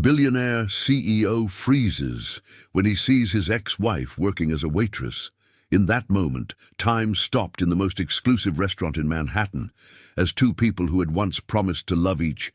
Billionaire CEO freezes when he sees his ex-wife working as a waitress. In that moment, time stopped in the most exclusive restaurant in Manhattan, as two people who had once promised to love each.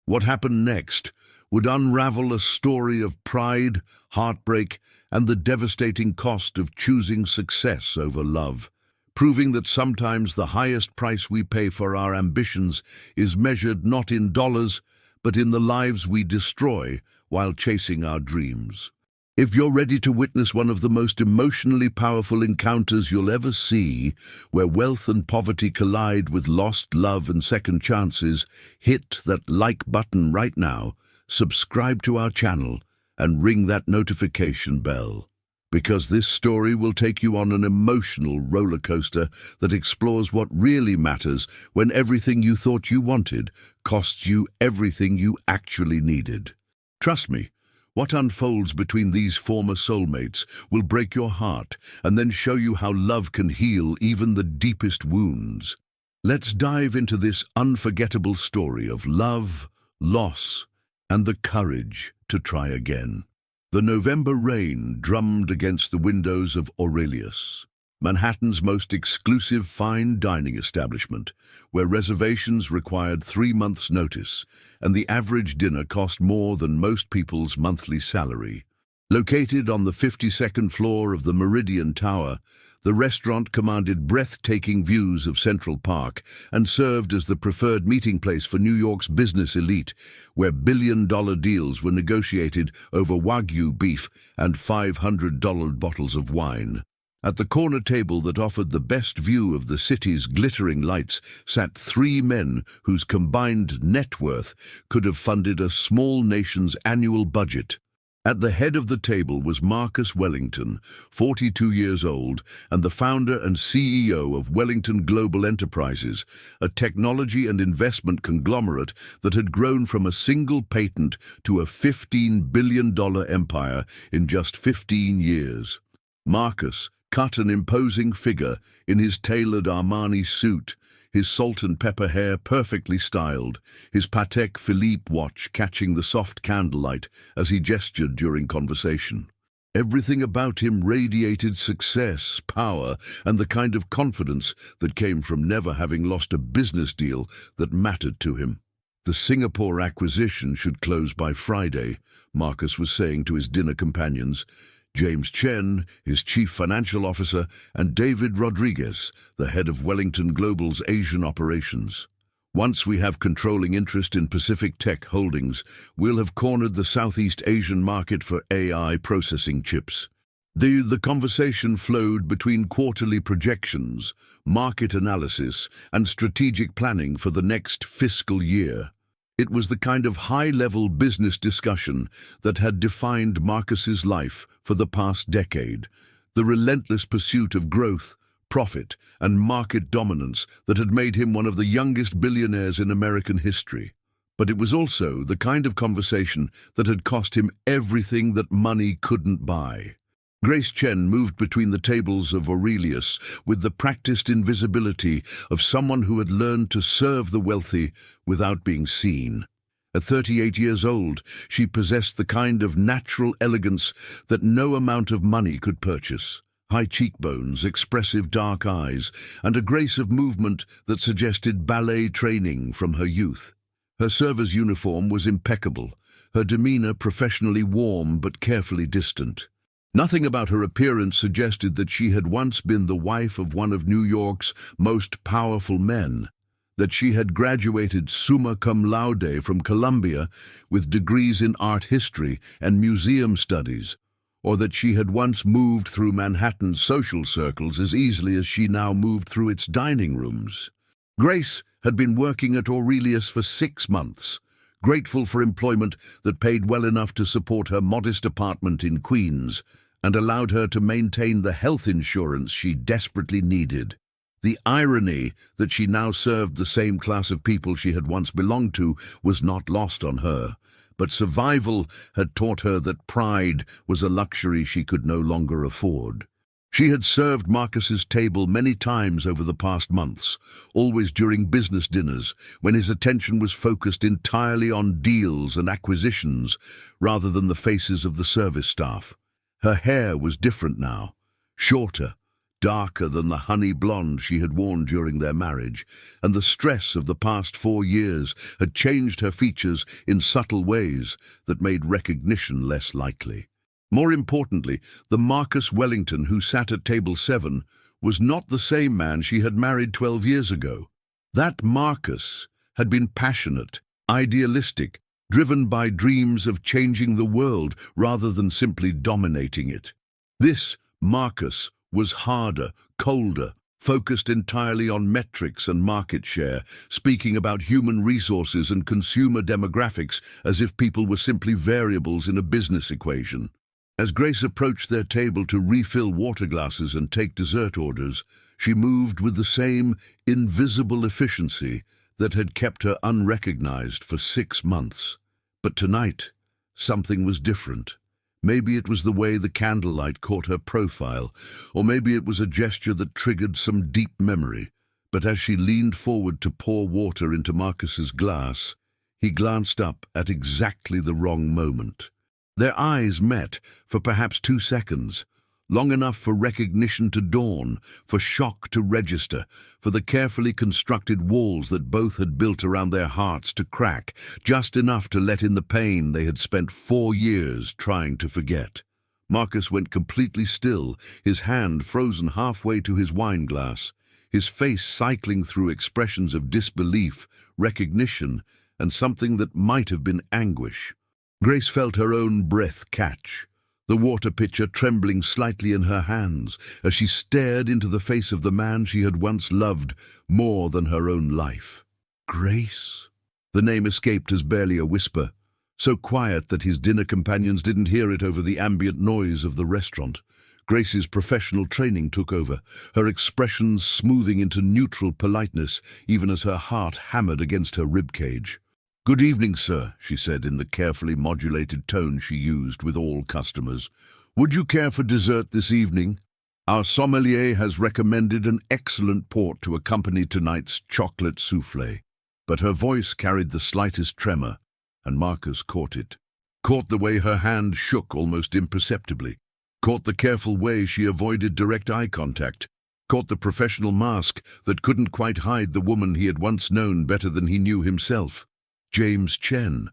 What happened next would unravel a story of pride, heartbreak, and the devastating cost of choosing success over love, proving that sometimes the highest price we pay for our ambitions is measured not in dollars, but in the lives we destroy while chasing our dreams. If you're ready to witness one of the most emotionally powerful encounters you'll ever see, where wealth and poverty collide with lost love and second chances, hit that like button right now, subscribe to our channel, and ring that notification bell. Because this story will take you on an emotional roller coaster that explores what really matters when everything you thought you wanted costs you everything you actually needed. Trust me, what unfolds between these former soulmates will break your heart and then show you how love can heal even the deepest wounds. Let's dive into this unforgettable story of love, loss, and the courage to try again. The November rain drummed against the windows of Aurelius, Manhattan's most exclusive fine dining establishment, where reservations required 3 months' notice, and the average dinner cost more than most people's monthly salary. Located on the 52nd floor of the Meridian Tower, the restaurant commanded breathtaking views of Central Park and served as the preferred meeting place for New York's business elite, where billion-dollar deals were negotiated over Wagyu beef and $500 bottles of wine. At the corner table that offered the best view of the city's glittering lights sat 3 men whose combined net worth could have funded a small nation's annual budget. At the head of the table was Marcus Wellington, 42 years old, and the founder and CEO of Wellington Global Enterprises, a technology and investment conglomerate that had grown from a single patent to a $15 billion empire in just 15 years. Marcus cut an imposing figure in his tailored Armani suit, his salt and pepper hair perfectly styled, his Patek Philippe watch catching the soft candlelight as he gestured during conversation. Everything about him radiated success, power, and the kind of confidence that came from never having lost a business deal that mattered to him. The Singapore acquisition should close by Friday, Marcus was saying to his dinner companions. James Chen, his chief financial officer, and David Rodriguez, the head of Wellington Global's Asian operations. Once we have controlling interest in Pacific Tech Holdings, we'll have cornered the Southeast Asian market for AI processing chips. The conversation flowed between quarterly projections, market analysis, and strategic planning for the next fiscal year. It was the kind of high-level business discussion that had defined Marcus's life for the past decade, the relentless pursuit of growth, profit, and market dominance that had made him one of the youngest billionaires in American history. But it was also the kind of conversation that had cost him everything that money couldn't buy. Grace Chen moved between the tables of Aurelius with the practiced invisibility of someone who had learned to serve the wealthy without being seen. At 38 years old, she possessed the kind of natural elegance that no amount of money could purchase. High cheekbones, expressive dark eyes, and a grace of movement that suggested ballet training from her youth. Her server's uniform was impeccable, her demeanor professionally warm but carefully distant. Nothing about her appearance suggested that she had once been the wife of one of New York's most powerful men, that she had graduated summa cum laude from Columbia with degrees in art history and museum studies, or that she had once moved through Manhattan's social circles as easily as she now moved through its dining rooms. Grace had been working at Aurelius for 6 months, grateful for employment that paid well enough to support her modest apartment in Queens and allowed her to maintain the health insurance she desperately needed. The irony that she now served the same class of people she had once belonged to was not lost on her, but survival had taught her that pride was a luxury she could no longer afford. She had served Marcus's table many times over the past months, always during business dinners, when his attention was focused entirely on deals and acquisitions, rather than the faces of the service staff. Her hair was different now, shorter, darker than the honey blonde she had worn during their marriage, and the stress of the past 4 years had changed her features in subtle ways that made recognition less likely. More importantly, the Marcus Wellington who sat at table 7 was not the same man she had married 12 years ago. That Marcus had been passionate, idealistic, driven by dreams of changing the world rather than simply dominating it. This Marcus was harder, colder, focused entirely on metrics and market share, speaking about human resources and consumer demographics as if people were simply variables in a business equation. As Grace approached their table to refill water glasses and take dessert orders, she moved with the same invisible efficiency that had kept her unrecognized for 6 months. But tonight, something was different. Maybe it was the way the candlelight caught her profile, or maybe it was a gesture that triggered some deep memory. But as she leaned forward to pour water into Marcus's glass, he glanced up at exactly the wrong moment. Their eyes met for perhaps 2 seconds, long enough for recognition to dawn, for shock to register, for the carefully constructed walls that both had built around their hearts to crack, just enough to let in the pain they had spent 4 years trying to forget. Marcus went completely still, his hand frozen halfway to his wine glass, his face cycling through expressions of disbelief, recognition, and something that might have been anguish. Grace felt her own breath catch, the water pitcher trembling slightly in her hands as she stared into the face of the man she had once loved more than her own life. Grace? The name escaped as barely a whisper, so quiet that his dinner companions didn't hear it over the ambient noise of the restaurant. Grace's professional training took over, her expressions smoothing into neutral politeness even as her heart hammered against her ribcage. "Good evening, sir," she said in the carefully modulated tone she used with all customers. "Would you care for dessert this evening? Our sommelier has recommended an excellent port to accompany tonight's chocolate soufflé." But her voice carried the slightest tremor, and Marcus caught it. Caught the way her hand shook almost imperceptibly. Caught the careful way she avoided direct eye contact. Caught the professional mask that couldn't quite hide the woman he had once known better than he knew himself. James Chen,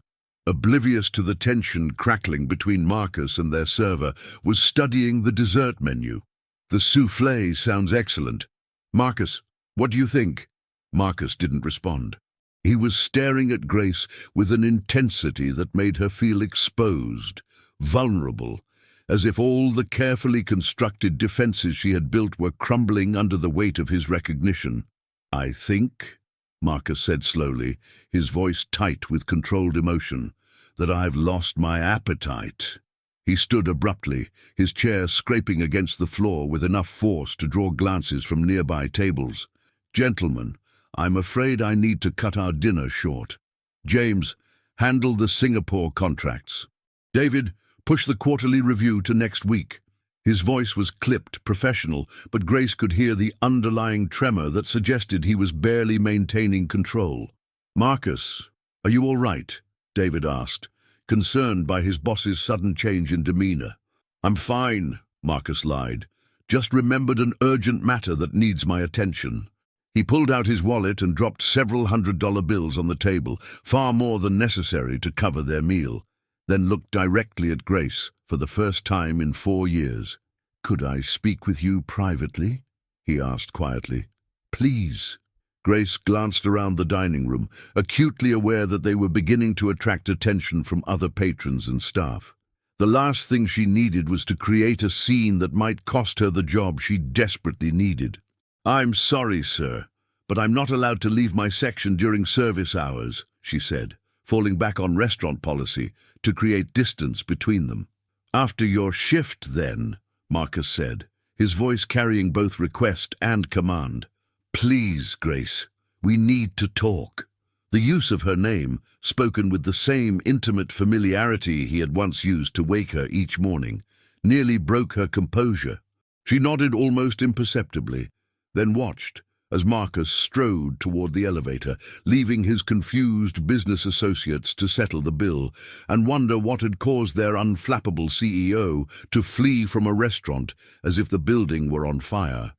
oblivious to the tension crackling between Marcus and their server, was studying the dessert menu. "The soufflé sounds excellent. Marcus, what do you think?" Marcus didn't respond. He was staring at Grace with an intensity that made her feel exposed, vulnerable, as if all the carefully constructed defenses she had built were crumbling under the weight of his recognition. "I think," Marcus said slowly, his voice tight with controlled emotion, "that I've lost my appetite." He stood abruptly, his chair scraping against the floor with enough force to draw glances from nearby tables. "Gentlemen, I'm afraid I need to cut our dinner short. James, handle the Singapore contracts. David, push the quarterly review to next week." His voice was clipped, professional, but Grace could hear the underlying tremor that suggested he was barely maintaining control. "Marcus, are you all right?" David asked, concerned by his boss's sudden change in demeanor. "I'm fine," Marcus lied. "Just remembered an urgent matter that needs my attention." He pulled out his wallet and dropped several $100 bills on the table, far more than necessary to cover their meal, then looked directly at Grace for the first time in 4 years. "Could I speak with you privately?" he asked quietly. "Please." Grace glanced around the dining room, acutely aware that they were beginning to attract attention from other patrons and staff. The last thing she needed was to create a scene that might cost her the job she desperately needed. "I'm sorry, sir, but I'm not allowed to leave my section during service hours," she said, falling back on restaurant policy to create distance between them. "After your shift, then," Marcus said, his voice carrying both request and command. "Please, Grace, we need to talk." The use of her name, spoken with the same intimate familiarity he had once used to wake her each morning, nearly broke her composure. She nodded almost imperceptibly, then watched as Marcus strode toward the elevator, leaving his confused business associates to settle the bill and wonder what had caused their unflappable CEO to flee from a restaurant as if the building were on fire.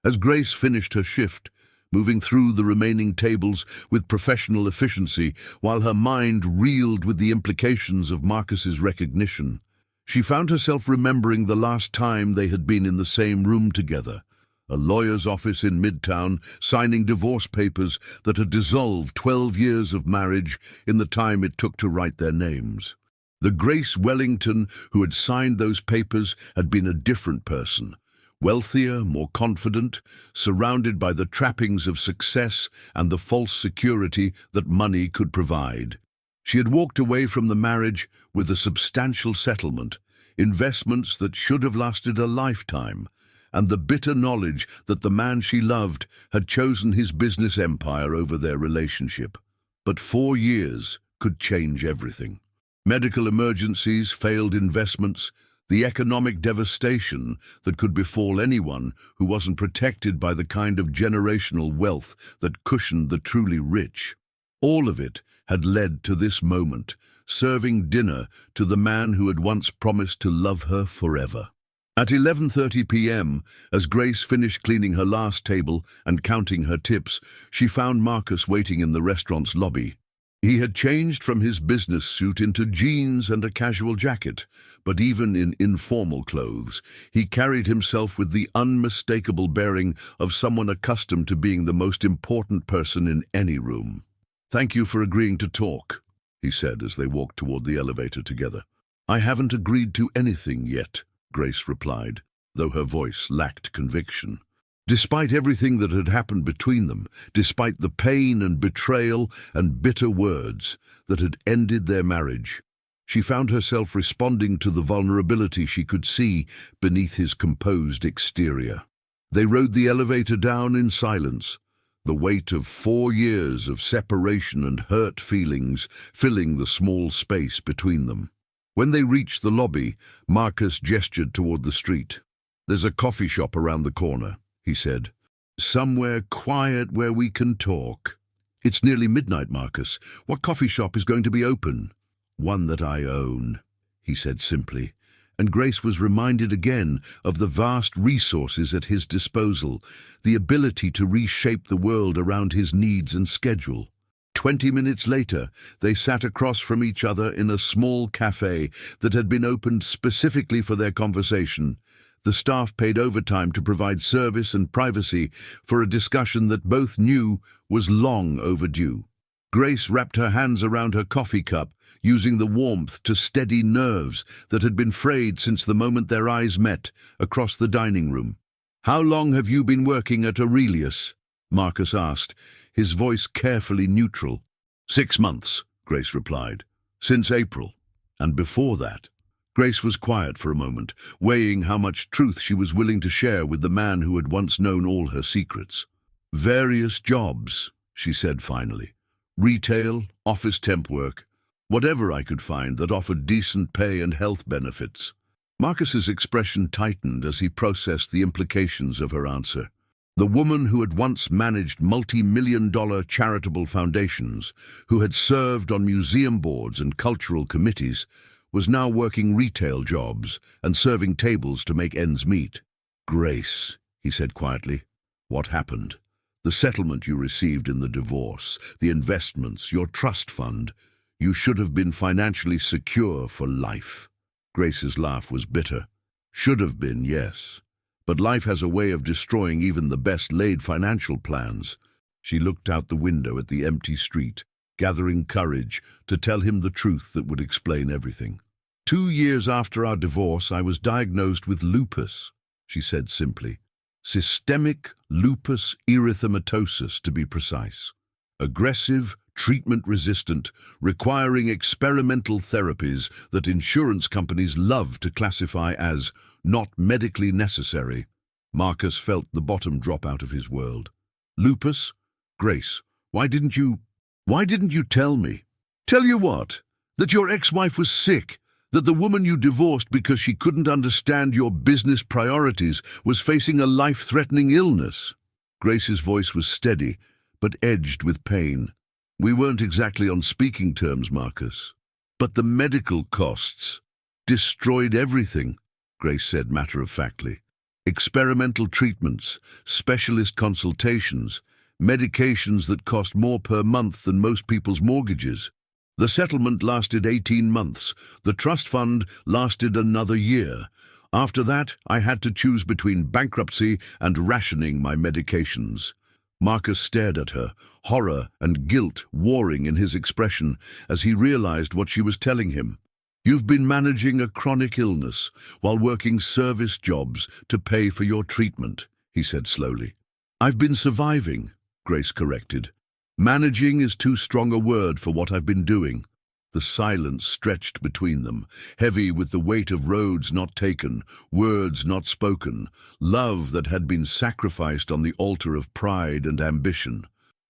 As Grace finished her shift, moving through the remaining tables with professional efficiency while her mind reeled with the implications of Marcus's recognition, she found herself remembering the last time they had been in the same room together. A lawyer's office in Midtown, signing divorce papers that had dissolved 12 years of marriage in the time it took to write their names. The Grace Wellington who had signed those papers had been a different person, wealthier, more confident, surrounded by the trappings of success and the false security that money could provide. She had walked away from the marriage with a substantial settlement, investments that should have lasted a lifetime, and the bitter knowledge that the man she loved had chosen his business empire over their relationship. But 4 years could change everything. Medical emergencies, failed investments, the economic devastation that could befall anyone who wasn't protected by the kind of generational wealth that cushioned the truly rich. All of it had led to this moment, serving dinner to the man who had once promised to love her forever. At 11:30 p.m., as Grace finished cleaning her last table and counting her tips, she found Marcus waiting in the restaurant's lobby. He had changed from his business suit into jeans and a casual jacket, but even in informal clothes, he carried himself with the unmistakable bearing of someone accustomed to being the most important person in any room. "Thank you for agreeing to talk," he said as they walked toward the elevator together. "I haven't agreed to anything yet," Grace replied, though her voice lacked conviction. Despite everything that had happened between them, despite the pain and betrayal and bitter words that had ended their marriage, she found herself responding to the vulnerability she could see beneath his composed exterior. They rode the elevator down in silence, the weight of 4 years of separation and hurt feelings filling the small space between them. When they reached the lobby, Marcus gestured toward the street. "There's a coffee shop around the corner," he said. "Somewhere quiet where we can talk." "It's nearly midnight, Marcus. What coffee shop is going to be open?" "One that I own," he said simply, and Grace was reminded again of the vast resources at his disposal, the ability to reshape the world around his needs and schedule. 20 minutes later, they sat across from each other in a small cafe that had been opened specifically for their conversation. The staff paid overtime to provide service and privacy for a discussion that both knew was long overdue. Grace wrapped her hands around her coffee cup, using the warmth to steady nerves that had been frayed since the moment their eyes met across the dining room. "How long have you been working at Aurelius?" Marcus asked, his voice carefully neutral. 6 months, Grace replied. "Since April. And before that." Grace was quiet for a moment, weighing how much truth she was willing to share with the man who had once known all her secrets. "Various jobs," she said finally. "Retail, office temp work, whatever I could find that offered decent pay and health benefits." Marcus's expression tightened as he processed the implications of her answer. The woman who had once managed multi-million-dollar charitable foundations, who had served on museum boards and cultural committees, was now working retail jobs and serving tables to make ends meet. "Grace," he said quietly, "what happened? The settlement you received in the divorce, the investments, your trust fund, you should have been financially secure for life." Grace's laugh was bitter. "Should have been, yes. But life has a way of destroying even the best-laid financial plans." She looked out the window at the empty street, gathering courage to tell him the truth that would explain everything. 2 years after our divorce, I was diagnosed with lupus," she said simply. "Systemic lupus erythematosus, to be precise. Aggressive, treatment-resistant, requiring experimental therapies that insurance companies love to classify as not medically necessary." Marcus felt the bottom drop out of his world. "Lupus? Grace, why didn't you tell me?" "Tell you what? That your ex-wife was sick, That the woman you divorced because she couldn't understand your business priorities was facing a life-threatening illness. Grace's voice was steady, but edged with pain. We weren't exactly on speaking terms, Marcus. But the medical costs destroyed everything, Grace said matter-of-factly. Experimental treatments, specialist consultations, medications that cost more per month than most people's mortgages. The settlement lasted 18 months. The trust fund lasted another year. After that, I had to choose between bankruptcy and rationing my medications. Marcus stared at her, horror and guilt warring in his expression as he realized what she was telling him. You've been managing a chronic illness while working service jobs to pay for your treatment, he said slowly. I've been surviving, Grace corrected. Managing is too strong a word for what I've been doing. The silence stretched between them, heavy with the weight of roads not taken, words not spoken, love that had been sacrificed on the altar of pride and ambition.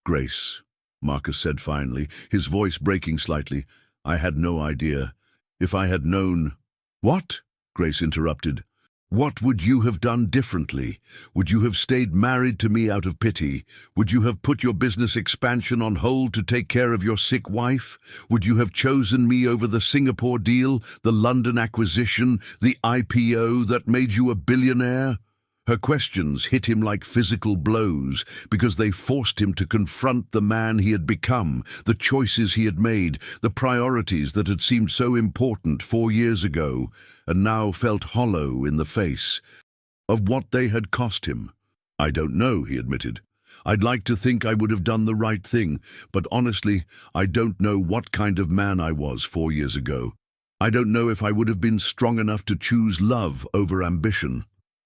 Grace, Marcus said finally, his voice breaking slightly, I had no idea. If I had known— What? Grace interrupted. What would you have done differently? Would you have stayed married to me out of pity? Would you have put your business expansion on hold to take care of your sick wife? Would you have chosen me over the Singapore deal, the London acquisition, the IPO that made you a billionaire? Her questions hit him like physical blows because they forced him to confront the man he had become, the choices he had made, the priorities that had seemed so important 4 years ago and now felt hollow in the face of what they had cost him. I don't know, he admitted. I'd like to think I would have done the right thing, but honestly, I don't know what kind of man I was 4 years ago. I don't know if I would have been strong enough to choose love over ambition.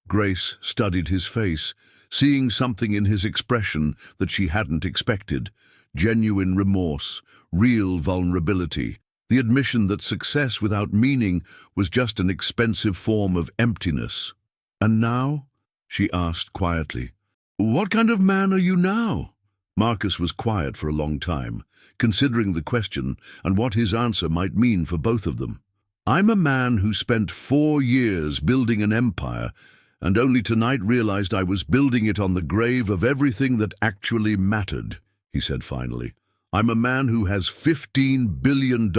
Grace studied his face, seeing something in his expression that she hadn't expected. Genuine remorse, real vulnerability, the admission that success without meaning was just an expensive form of emptiness. And now? She asked quietly. What kind of man are you now? Marcus was quiet for a long time, considering the question and what his answer might mean for both of them. I'm a man who spent 4 years building an empire and only tonight realized I was building it on the grave of everything that actually mattered, he said finally. I'm a man who has $15 billion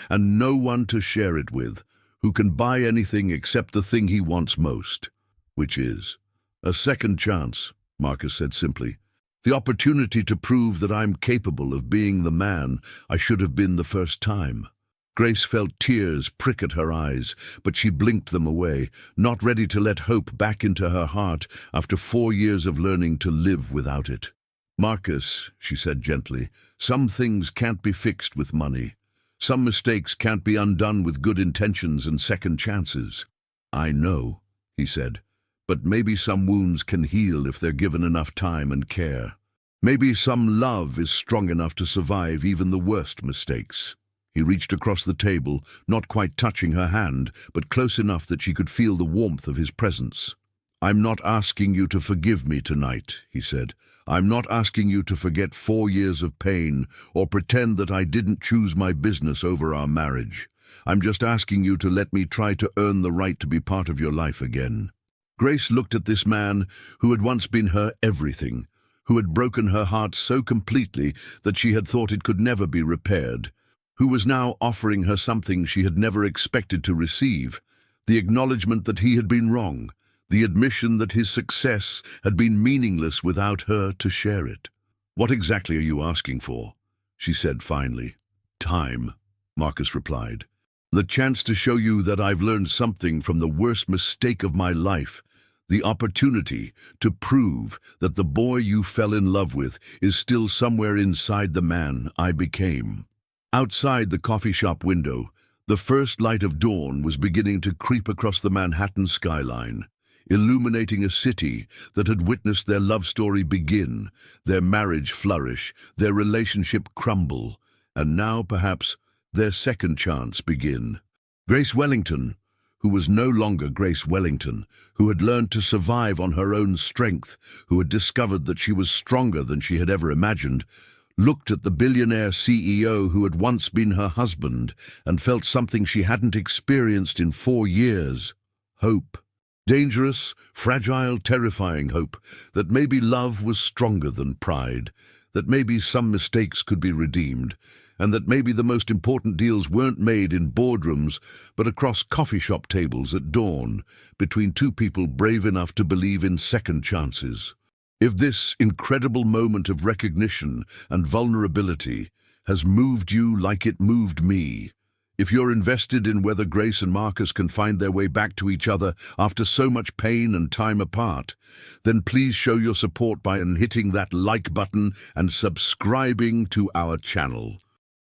and no one to share it with, who can buy anything except the thing he wants most, which is a second chance, Marcus said simply. The opportunity to prove that I'm capable of being the man I should have been the first time. Grace felt tears prick at her eyes, but she blinked them away, not ready to let hope back into her heart after 4 years of learning to live without it. Marcus, she said gently, some things can't be fixed with money. Some mistakes can't be undone with good intentions and second chances. I know, he said, but maybe some wounds can heal if they're given enough time and care. Maybe some love is strong enough to survive even the worst mistakes. He reached across the table, not quite touching her hand, but close enough that she could feel the warmth of his presence. I'm not asking you to forgive me tonight, he said. I'm not asking you to forget 4 years of pain or pretend that I didn't choose my business over our marriage. I'm just asking you to let me try to earn the right to be part of your life again. Grace looked at this man who had once been her everything, who had broken her heart so completely that she had thought it could never be repaired, who was now offering her something she had never expected to receive, the acknowledgement that he had been wrong, the admission that his success had been meaningless without her to share it. What exactly are you asking for? She said finally. Time, Marcus replied. The chance to show you that I've learned something from the worst mistake of my life, the opportunity to prove that the boy you fell in love with is still somewhere inside the man I became. Outside the coffee shop window, the first light of dawn was beginning to creep across the Manhattan skyline, illuminating a city that had witnessed their love story begin, their marriage flourish, their relationship crumble, and now, perhaps, their second chance begin. Grace Wellington, who was no longer Grace Wellington, who had learned to survive on her own strength, who had discovered that she was stronger than she had ever imagined, looked at the billionaire CEO who had once been her husband and felt something she hadn't experienced in 4 years. Hope. Dangerous, fragile, terrifying hope that maybe love was stronger than pride, that maybe some mistakes could be redeemed, and that maybe the most important deals weren't made in boardrooms but across coffee shop tables at dawn between two people brave enough to believe in second chances. If this incredible moment of recognition and vulnerability has moved you like it moved me, if you're invested in whether Grace and Marcus can find their way back to each other after so much pain and time apart, then please show your support by hitting that like button and subscribing to our channel.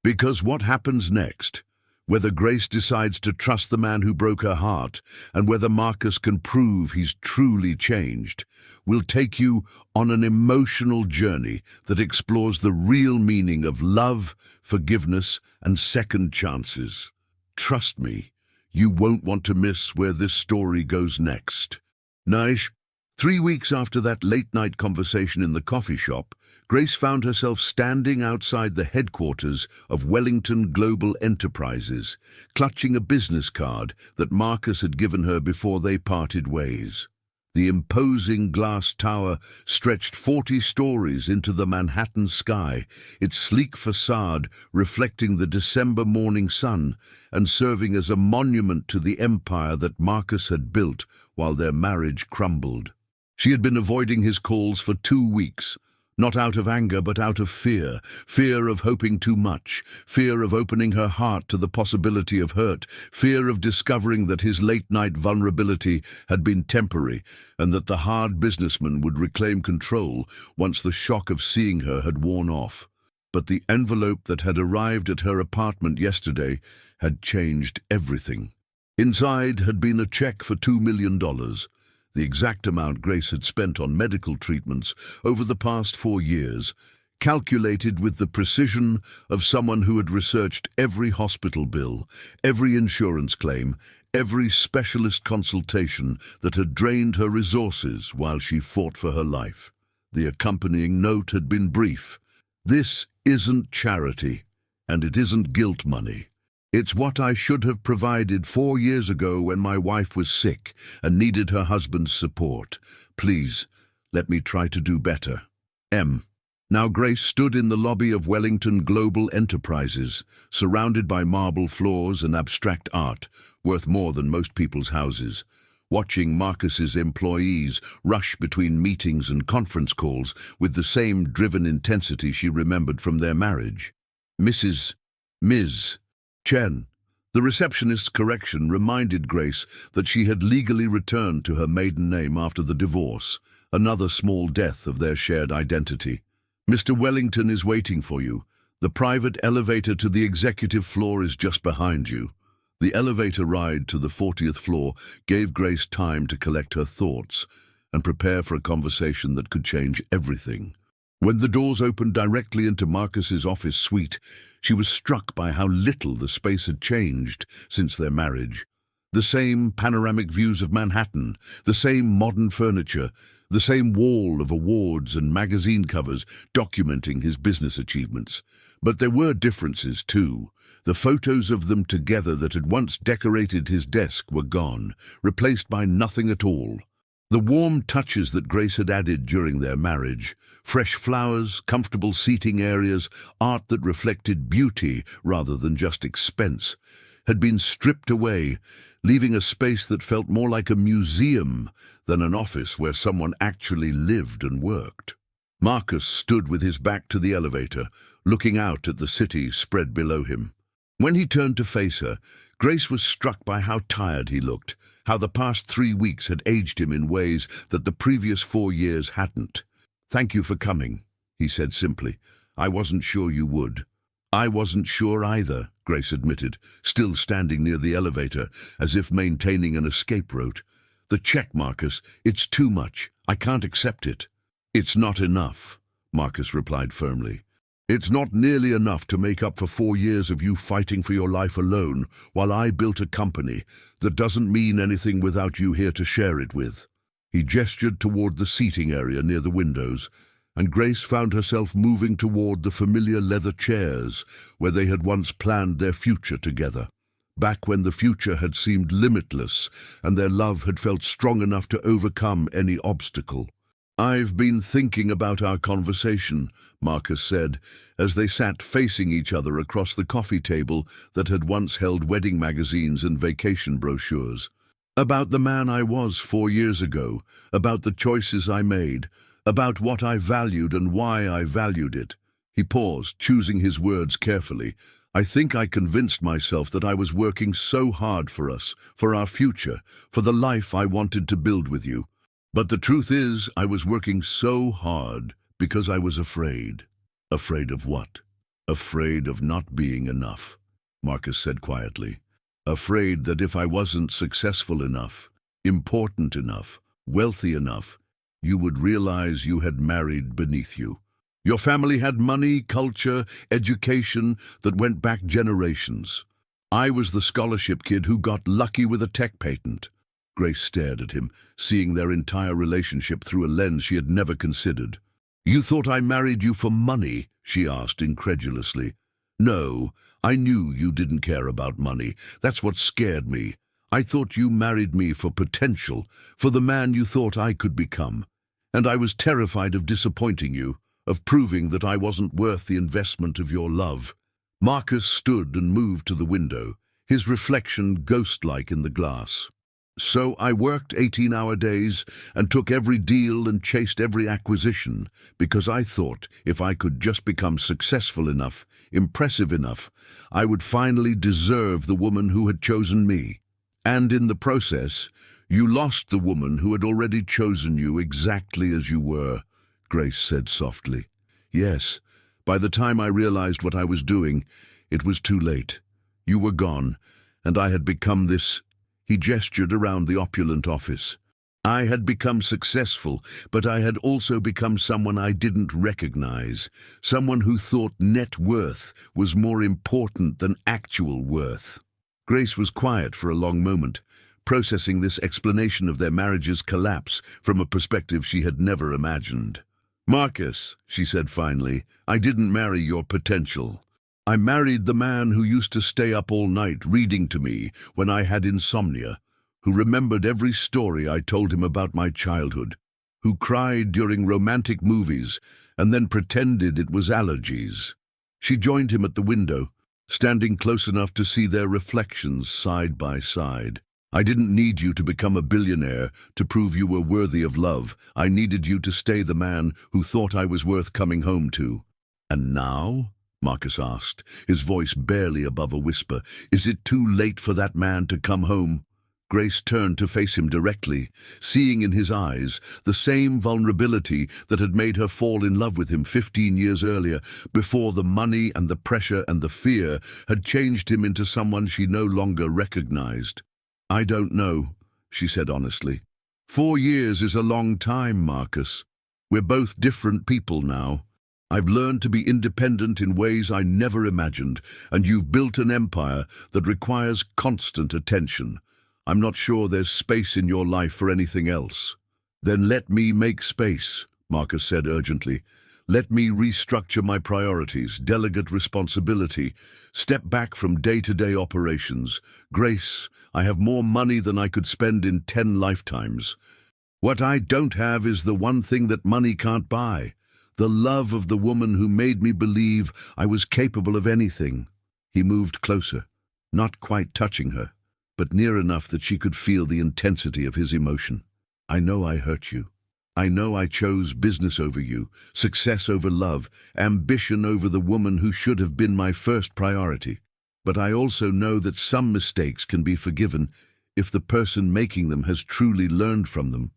Because what happens next, whether Grace decides to trust the man who broke her heart and whether Marcus can prove he's truly changed, will take you on an emotional journey that explores the real meaning of love, forgiveness, and second chances. Trust me, you won't want to miss where this story goes next. Nice. 3 weeks after that late-night conversation in the coffee shop, Grace found herself standing outside the headquarters of Wellington Global Enterprises, clutching a business card that Marcus had given her before they parted ways. The imposing glass tower stretched 40 stories into the Manhattan sky, its sleek facade reflecting the December morning sun and serving as a monument to the empire that Marcus had built while their marriage crumbled. She had been avoiding his calls for 2 weeks, not out of anger but out of fear, fear of hoping too much, fear of opening her heart to the possibility of hurt, fear of discovering that his late-night vulnerability had been temporary and that the hard businessman would reclaim control once the shock of seeing her had worn off. But the envelope that had arrived at her apartment yesterday had changed everything. Inside had been a check for $2 million. The exact amount Grace had spent on medical treatments over the past 4 years, calculated with the precision of someone who had researched every hospital bill, every insurance claim, every specialist consultation that had drained her resources while she fought for her life. The accompanying note had been brief. This isn't charity, and it isn't guilt money. It's what I should have provided 4 years ago when my wife was sick and needed her husband's support. Please, let me try to do better. M. Now Grace stood in the lobby of Wellington Global Enterprises, surrounded by marble floors and abstract art, worth more than most people's houses, watching Marcus's employees rush between meetings and conference calls with the same driven intensity she remembered from their marriage. Ms. Chen. The receptionist's correction reminded Grace that she had legally returned to her maiden name after the divorce, another small death of their shared identity. Mr. Wellington is waiting for you. The private elevator to the executive floor is just behind you. The elevator ride to the 40th floor gave Grace time to collect her thoughts and prepare for a conversation that could change everything. When the doors opened directly into Marcus's office suite, she was struck by how little the space had changed since their marriage. The same panoramic views of Manhattan, the same modern furniture, the same wall of awards and magazine covers documenting his business achievements. But there were differences too. The photos of them together that had once decorated his desk were gone, replaced by nothing at all. The warm touches that Grace had added during their marriage, fresh flowers, comfortable seating areas, art that reflected beauty rather than just expense, had been stripped away, leaving a space that felt more like a museum than an office where someone actually lived and worked. Marcus stood with his back to the elevator, looking out at the city spread below him. When he turned to face her, Grace was struck by how tired he looked, how the past 3 weeks had aged him in ways that the previous 4 years hadn't. "Thank you for coming," he said simply. "I wasn't sure you would." "I wasn't sure either," Grace admitted, still standing near the elevator, as if maintaining an escape route. "The check, Marcus, it's too much. I can't accept it." "It's not enough," Marcus replied firmly. "It's not nearly enough to make up for 4 years of you fighting for your life alone while I built a company that doesn't mean anything without you here to share it with." He gestured toward the seating area near the windows, and Grace found herself moving toward the familiar leather chairs where they had once planned their future together, back when the future had seemed limitless and their love had felt strong enough to overcome any obstacle. "I've been thinking about our conversation," Marcus said, as they sat facing each other across the coffee table that had once held wedding magazines and vacation brochures. "About the man I was 4 years ago, about the choices I made, about what I valued and why I valued it." He paused, choosing his words carefully. "I think I convinced myself that I was working so hard for us, for our future, for the life I wanted to build with you. But the truth is, I was working so hard because I was afraid." "Afraid of what?" "Afraid of not being enough," Marcus said quietly. "Afraid that if I wasn't successful enough, important enough, wealthy enough, you would realize you had married beneath you. Your family had money, culture, education that went back generations. I was the scholarship kid who got lucky with a tech patent." Grace stared at him, seeing their entire relationship through a lens she had never considered. "You thought I married you for money?" she asked incredulously. "No, I knew you didn't care about money. That's what scared me. I thought you married me for potential, for the man you thought I could become. And I was terrified of disappointing you, of proving that I wasn't worth the investment of your love." Marcus stood and moved to the window, his reflection ghost-like in the glass. "So I worked 18-hour days and took every deal and chased every acquisition because I thought if I could just become successful enough, impressive enough, I would finally deserve the woman who had chosen me. And in the process, you lost the woman who had already chosen you exactly as you were," Grace said softly. "Yes, by the time I realized what I was doing, it was too late. You were gone, and I had become this—" He gestured around the opulent office. "I had become successful, but I had also become someone I didn't recognize, someone who thought net worth was more important than actual worth." Grace was quiet for a long moment, processing this explanation of their marriage's collapse from a perspective she had never imagined. "Marcus," she said finally, "I didn't marry your potential. I married the man who used to stay up all night reading to me when I had insomnia, who remembered every story I told him about my childhood, who cried during romantic movies and then pretended it was allergies." She joined him at the window, standing close enough to see their reflections side by side. "I didn't need you to become a billionaire to prove you were worthy of love. I needed you to stay the man who thought I was worth coming home to." "And now?" Marcus asked, his voice barely above a whisper. "Is it too late for that man to come home?" Grace turned to face him directly, seeing in his eyes the same vulnerability that had made her fall in love with him 15 years earlier, before the money and the pressure and the fear had changed him into someone she no longer recognized. "I don't know," she said honestly. 4 years is a long time, Marcus. We're both different people now. I've learned to be independent in ways I never imagined, and you've built an empire that requires constant attention. I'm not sure there's space in your life for anything else." "Then let me make space," Marcus said urgently. "Let me restructure my priorities, delegate responsibility, step back from day-to-day operations. Grace, I have more money than I could spend in 10 lifetimes. What I don't have is the one thing that money can't buy. The love of the woman who made me believe I was capable of anything." He moved closer, not quite touching her, but near enough that she could feel the intensity of his emotion. "I know I hurt you. I know I chose business over you, success over love, ambition over the woman who should have been my first priority. But I also know that some mistakes can be forgiven if the person making them has truly learned from them."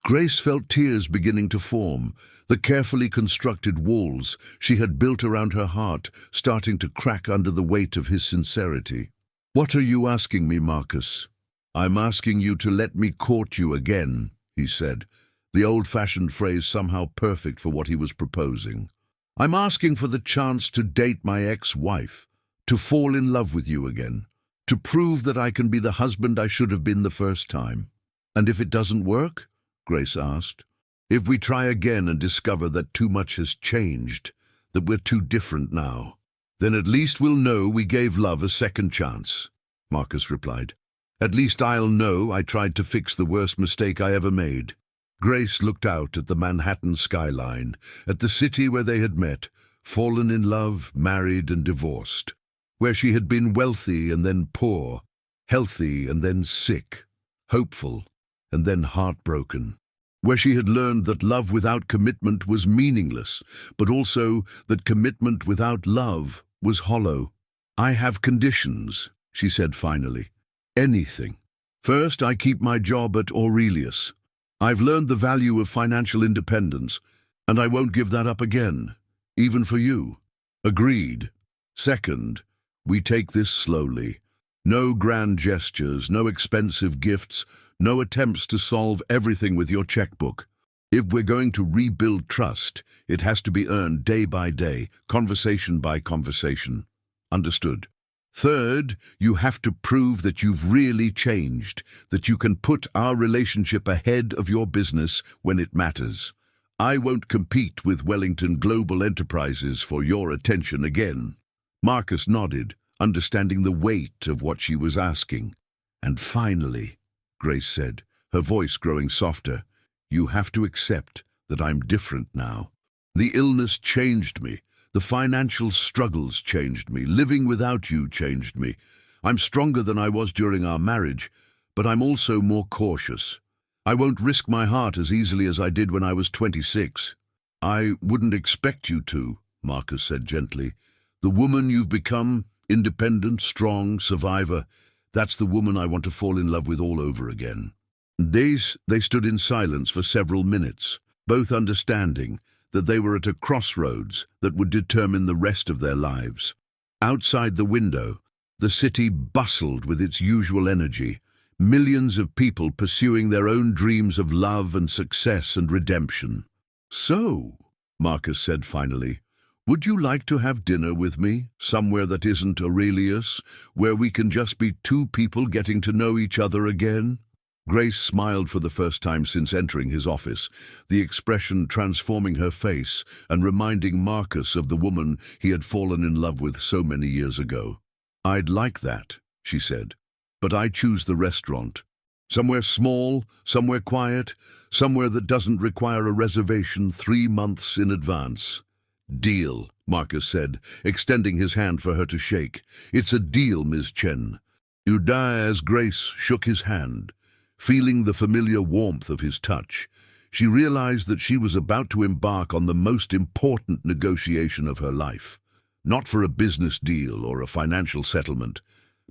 Grace felt tears beginning to form, the carefully constructed walls she had built around her heart starting to crack under the weight of his sincerity. "What are you asking me, Marcus?" "I'm asking you to let me court you again," he said, the old-fashioned phrase somehow perfect for what he was proposing. "I'm asking for the chance to date my ex-wife, to fall in love with you again, to prove that I can be the husband I should have been the first time." "And if it doesn't work?" Grace asked. If we try again and discover that too much has changed, that we're too different now, then at least we'll know we gave love a second chance, Marcus replied. At least I'll know I tried to fix the worst mistake I ever made. Grace looked out at the Manhattan skyline, at the city where they had met, fallen in love, married and divorced, where she had been wealthy and then poor, healthy and then sick, hopeful and then heartbroken, where she had learned that love without commitment was meaningless, but also that commitment without love was hollow. I have conditions, she said finally. Anything. First, I keep my job at Aurelius. I've learned the value of financial independence, and I won't give that up again, even for you. Agreed. Second, we take this slowly. No grand gestures, no expensive gifts, no attempts to solve everything with your checkbook. If we're going to rebuild trust, it has to be earned day by day, conversation by conversation. Understood. Third, you have to prove that you've really changed, that you can put our relationship ahead of your business when it matters. I won't compete with Wellington Global Enterprises for your attention again. Marcus nodded, understanding the weight of what she was asking. And finally, Grace said, her voice growing softer, you have to accept that I'm different now. The illness changed me. The financial struggles changed me. Living without you changed me. I'm stronger than I was during our marriage, but I'm also more cautious. I won't risk my heart as easily as I did when I was 26. I wouldn't expect you to, Marcus said gently. The woman you've become, independent, strong, survivor, that's the woman I want to fall in love with all over again. They stood in silence for several minutes, both understanding that they were at a crossroads that would determine the rest of their lives. Outside the window, the city bustled with its usual energy, millions of people pursuing their own dreams of love and success and redemption. So, Marcus said finally, would you like to have dinner with me, somewhere that isn't Aurelius, where we can just be two people getting to know each other again? Grace smiled for the first time since entering his office, the expression transforming her face and reminding Marcus of the woman he had fallen in love with so many years ago. I'd like that, she said, but I choose the restaurant. Somewhere small, somewhere quiet, somewhere that doesn't require a reservation 3 months in advance. Deal, Marcus said, extending his hand for her to shake. It's a deal, Ms. Chen. As Grace shook his hand, feeling the familiar warmth of his touch, she realized that she was about to embark on the most important negotiation of her life, not for a business deal or a financial settlement,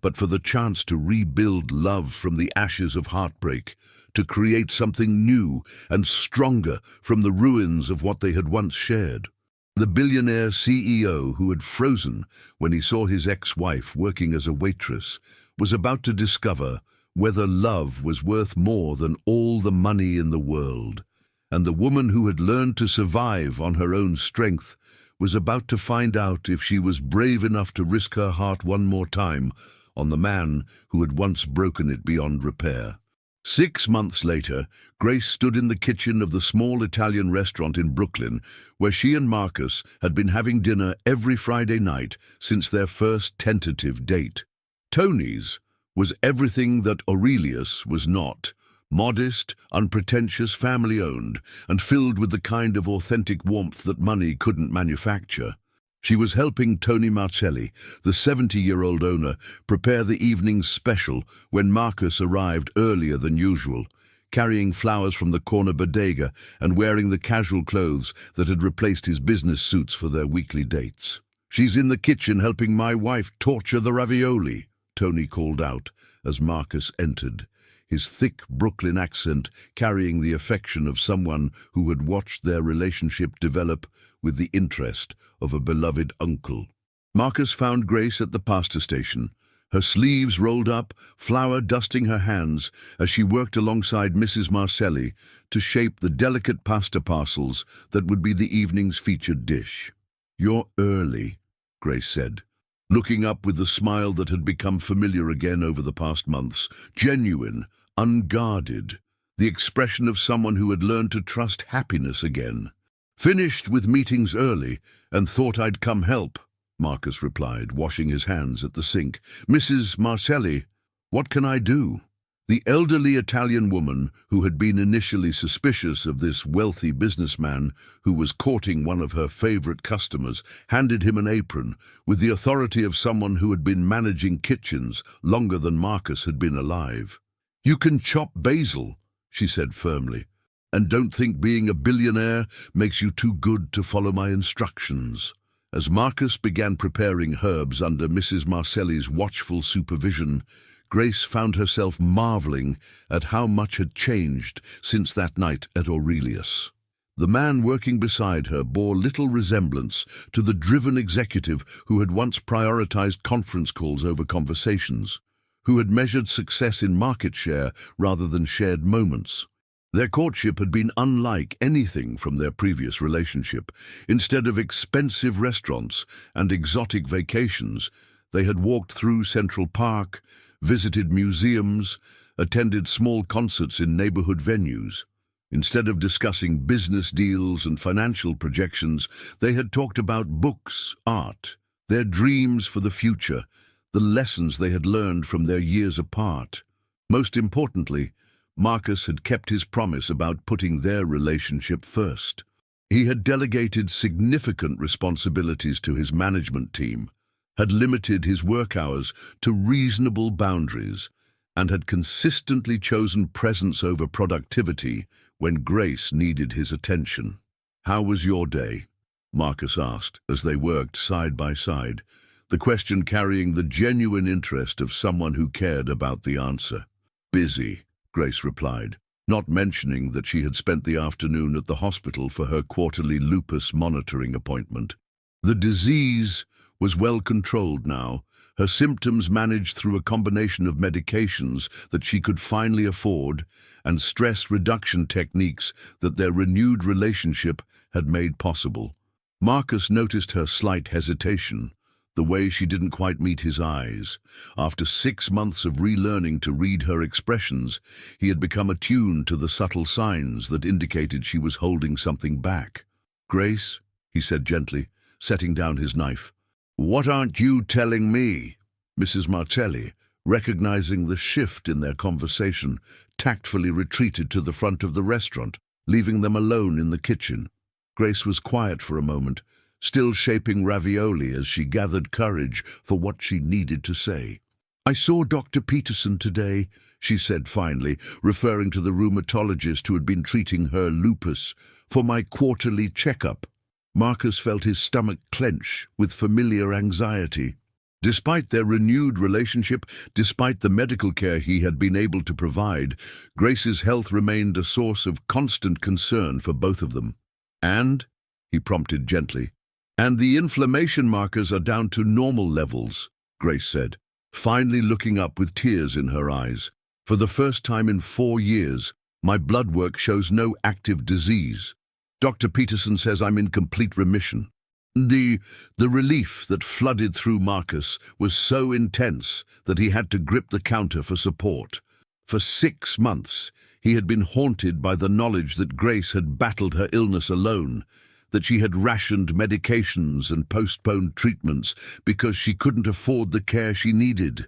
but for the chance to rebuild love from the ashes of heartbreak, to create something new and stronger from the ruins of what they had once shared. The billionaire CEO who had frozen when he saw his ex-wife working as a waitress was about to discover whether love was worth more than all the money in the world, and the woman who had learned to survive on her own strength was about to find out if she was brave enough to risk her heart one more time on the man who had once broken it beyond repair. 6 months later, Grace stood in the kitchen of the small Italian restaurant in Brooklyn, where she and Marcus had been having dinner every Friday night since their first tentative date. Tony's was everything that Aurelius was not: modest, unpretentious, family-owned, and filled with the kind of authentic warmth that money couldn't manufacture. She was helping Tony Marcelli, the 70-year-old owner, prepare the evening's special when Marcus arrived earlier than usual, carrying flowers from the corner bodega and wearing the casual clothes that had replaced his business suits for their weekly dates. "She's in the kitchen helping my wife torture the ravioli," Tony called out as Marcus entered, his thick Brooklyn accent carrying the affection of someone who had watched their relationship develop with the interest of a beloved uncle. Marcus found Grace at the pasta station, her sleeves rolled up, flour dusting her hands as she worked alongside Mrs. Marcelli to shape the delicate pasta parcels that would be the evening's featured dish. "You're early," Grace said, looking up with the smile that had become familiar again over the past months, genuine, unguarded. the expression of someone who had learned to trust happiness again. "Finished with meetings early and thought I'd come help," Marcus replied, washing his hands at the sink. "Mrs. Marcelli, what can I do?" The elderly Italian woman, who had been initially suspicious of this wealthy businessman who was courting one of her favorite customers, handed him an apron with the authority of someone who had been managing kitchens longer than Marcus had been alive. "You can chop basil," she said firmly, "and don't think being a billionaire makes you too good to follow my instructions." As Marcus began preparing herbs under Mrs. Marcelli's watchful supervision, Grace found herself marveling at how much had changed since that night at Aurelius. The man working beside her bore little resemblance to the driven executive who had once prioritized conference calls over conversations, who had measured success in market share rather than shared moments. Their courtship had been unlike anything from their previous relationship. Instead of expensive restaurants and exotic vacations, they had walked through Central Park, visited museums, attended small concerts in neighborhood venues. Instead of discussing business deals and financial projections, they had talked about books, art, their dreams for the future, the lessons they had learned from their years apart. Most importantly, Marcus had kept his promise about putting their relationship first. He had delegated significant responsibilities to his management team, had limited his work hours to reasonable boundaries, and had consistently chosen presence over productivity when Grace needed his attention. "How was your day?" Marcus asked as they worked side by side, the question carrying the genuine interest of someone who cared about the answer. "Busy," Grace replied, not mentioning that she had spent the afternoon at the hospital for her quarterly lupus monitoring appointment. The disease was well controlled now, her symptoms managed through a combination of medications that she could finally afford and stress reduction techniques that their renewed relationship had made possible. Marcus noticed her slight hesitation, the way she didn't quite meet his eyes. After 6 months of relearning to read her expressions, he had become attuned to the subtle signs that indicated she was holding something back. "Grace," he said gently, setting down his knife. "What aren't you telling me?" Mrs. Marcelli, recognizing the shift in their conversation, tactfully retreated to the front of the restaurant, leaving them alone in the kitchen. Grace was quiet for a moment, still shaping ravioli as she gathered courage for what she needed to say. "I saw Dr. Peterson today," she said finally, referring to the rheumatologist who had been treating her lupus, "for my quarterly checkup." Marcus felt his stomach clench with familiar anxiety. Despite their renewed relationship, despite the medical care he had been able to provide, Grace's health remained a source of constant concern for both of them. "And?" he prompted gently. "And the inflammation markers are down to normal levels," Grace said, finally looking up with tears in her eyes. "For the first time in 4 years, my blood work shows no active disease. Dr. Peterson says I'm in complete remission." The relief that flooded through Marcus was so intense that he had to grip the counter for support. For 6 months, he had been haunted by the knowledge that Grace had battled her illness alone, that she had rationed medications and postponed treatments because she couldn't afford the care she needed.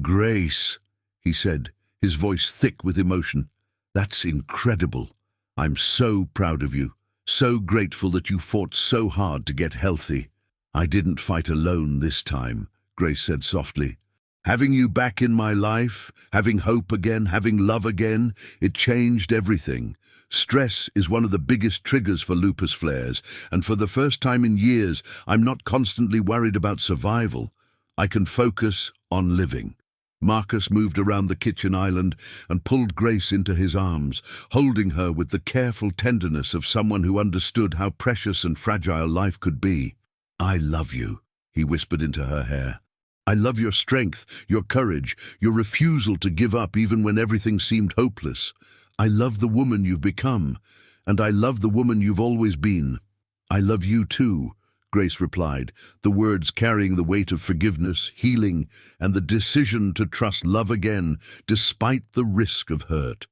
"Grace," he said, his voice thick with emotion, "that's incredible. I'm so proud of you. So grateful that you fought so hard to get healthy." "I didn't fight alone this time," Grace said softly. "Having you back in my life, having hope again, having love again, it changed everything. Stress is one of the biggest triggers for lupus flares, and for the first time in years, I'm not constantly worried about survival. I can focus on living." Marcus moved around the kitchen island and pulled Grace into his arms, holding her with the careful tenderness of someone who understood how precious and fragile life could be. "I love you," he whispered into her hair. "I love your strength, your courage, your refusal to give up even when everything seemed hopeless. I love the woman you've become, and I love the woman you've always been." "I love you too," Grace replied, the words carrying the weight of forgiveness, healing, and the decision to trust love again despite the risk of hurt.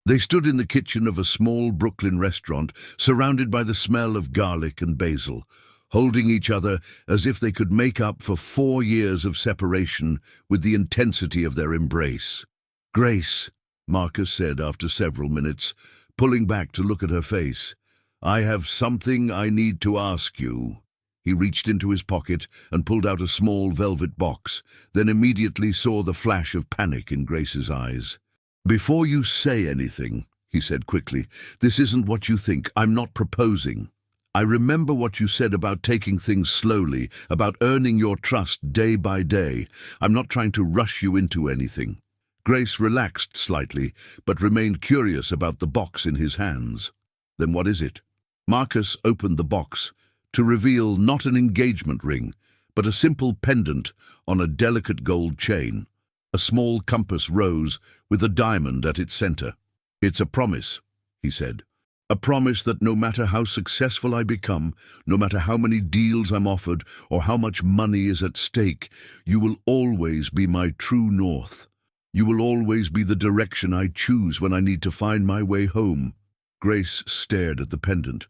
They stood in the kitchen of a small Brooklyn restaurant, surrounded by the smell of garlic and basil, holding each other as if they could make up for 4 years of separation with the intensity of their embrace. "Grace," Marcus said after several minutes, pulling back to look at her face, "I have something I need to ask you." He reached into his pocket and pulled out a small velvet box, then immediately saw the flash of panic in Grace's eyes. "Before you say anything," he said quickly, "this isn't what you think. I'm not proposing. I remember what you said about taking things slowly, about earning your trust day by day. I'm not trying to rush you into anything." Grace relaxed slightly, but remained curious about the box in his hands. "Then what is it?" Marcus opened the box to reveal not an engagement ring, but a simple pendant on a delicate gold chain. A small compass rose with a diamond at its center. "It's a promise," he said. "A promise that no matter how successful I become, no matter how many deals I'm offered, or how much money is at stake, you will always be my true north. You will always be the direction I choose when I need to find my way home." Grace stared at the pendant,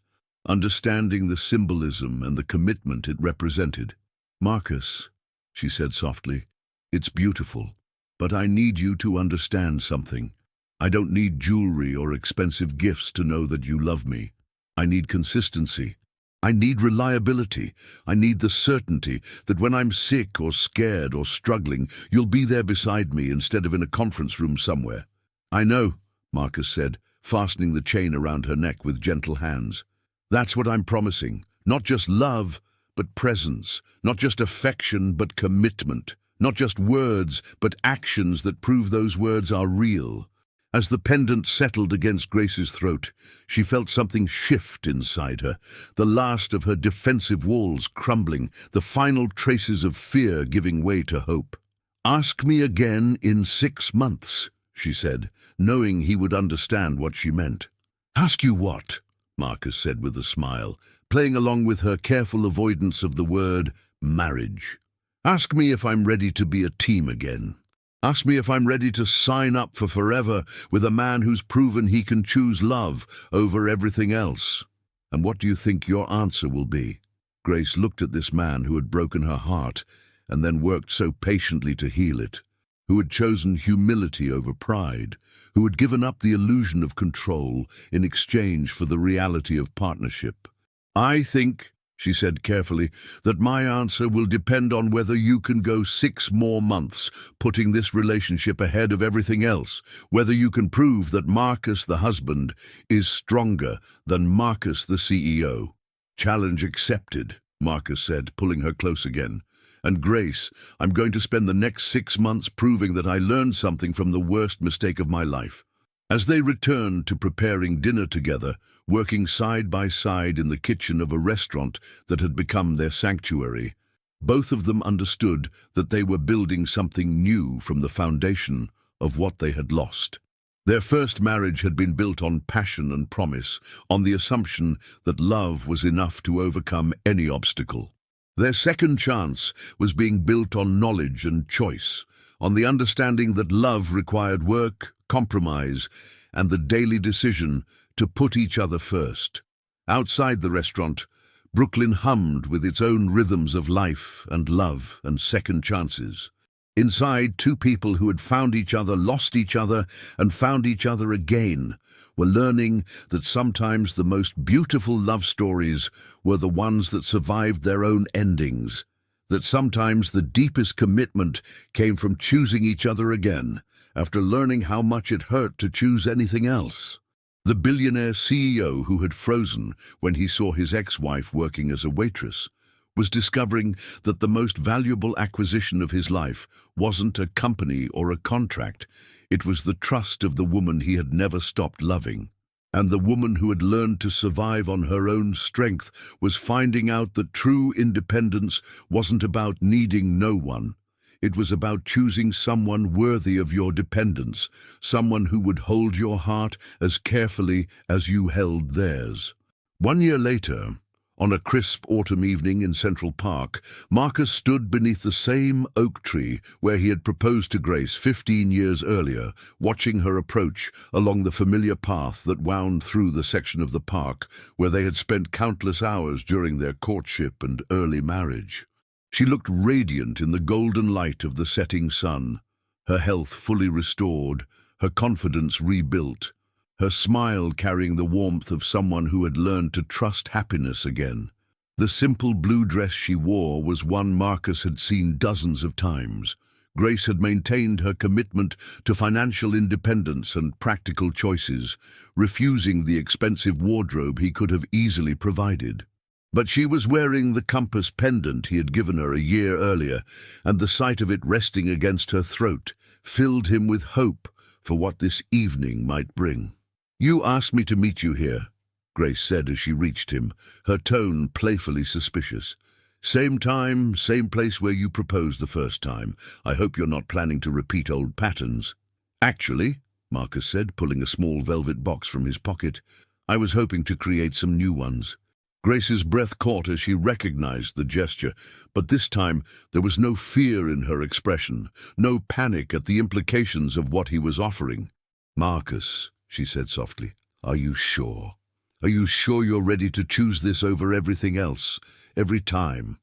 understanding the symbolism and the commitment it represented. "Marcus," she said softly, "it's beautiful. But I need you to understand something. I don't need jewelry or expensive gifts to know that you love me. I need consistency. I need reliability. I need the certainty that when I'm sick or scared or struggling, you'll be there beside me instead of in a conference room somewhere." "I know," Marcus said, fastening the chain around her neck with gentle hands. "That's what I'm promising. Not just love, but presence. Not just affection, but commitment. Not just words, but actions that prove those words are real." As the pendant settled against Grace's throat, she felt something shift inside her, the last of her defensive walls crumbling, the final traces of fear giving way to hope. "Ask me again in 6 months," she said, knowing he would understand what she meant. "Ask you what?" Marcus said with a smile, playing along with her careful avoidance of the word marriage. "Ask me if I'm ready to be a team again. Ask me if I'm ready to sign up for forever with a man who's proven he can choose love over everything else. And what do you think your answer will be?" Grace looked at this man who had broken her heart and then worked so patiently to heal it, who had chosen humility over pride, who had given up the illusion of control in exchange for the reality of partnership. "I think," she said carefully, "that my answer will depend on whether you can go 6 more months, putting this relationship ahead of everything else, whether you can prove that Marcus the husband is stronger than Marcus the CEO." "Challenge accepted," Marcus said, pulling her close again. "And Grace, I'm going to spend the next 6 months proving that I learned something from the worst mistake of my life." As they returned to preparing dinner together, working side by side in the kitchen of a restaurant that had become their sanctuary, both of them understood that they were building something new from the foundation of what they had lost. Their first marriage had been built on passion and promise, on the assumption that love was enough to overcome any obstacle. Their second chance was being built on knowledge and choice, on the understanding that love required work, compromise, and the daily decision to put each other first. Outside the restaurant, Brooklyn hummed with its own rhythms of life and love and second chances. Inside, 2 people who had found each other, lost each other, and found each other again, were learning that sometimes the most beautiful love stories were the ones that survived their own endings, that sometimes the deepest commitment came from choosing each other again, after learning how much it hurt to choose anything else. The billionaire CEO who had frozen when he saw his ex-wife working as a waitress was discovering that the most valuable acquisition of his life wasn't a company or a contract. It was the trust of the woman he had never stopped loving. And the woman who had learned to survive on her own strength was finding out that true independence wasn't about needing no one. It was about choosing someone worthy of your dependence, someone who would hold your heart as carefully as you held theirs. 1 year later, On a crisp autumn evening in Central Park, Marcus stood beneath the same oak tree where he had proposed to Grace 15 years earlier, watching her approach along the familiar path that wound through the section of the park where they had spent countless hours during their courtship and early marriage. She looked radiant in the golden light of the setting sun, her health fully restored, her confidence rebuilt, her smile carrying the warmth of someone who had learned to trust happiness again. The simple blue dress she wore was one Marcus had seen dozens of times. Grace had maintained her commitment to financial independence and practical choices, refusing the expensive wardrobe he could have easily provided. But she was wearing the compass pendant he had given her a year earlier, and the sight of it resting against her throat filled him with hope for what this evening might bring. "You asked me to meet you here," Grace said as she reached him, her tone playfully suspicious. "Same time, same place where you proposed the first time. I hope you're not planning to repeat old patterns." "Actually," Marcus said, pulling a small velvet box from his pocket, "I was hoping to create some new ones." Grace's breath caught as she recognized the gesture, but this time there was no fear in her expression, no panic at the implications of what he was offering. "Marcus," she said softly, "are you sure? Are you sure you're ready to choose this over everything else, every time?"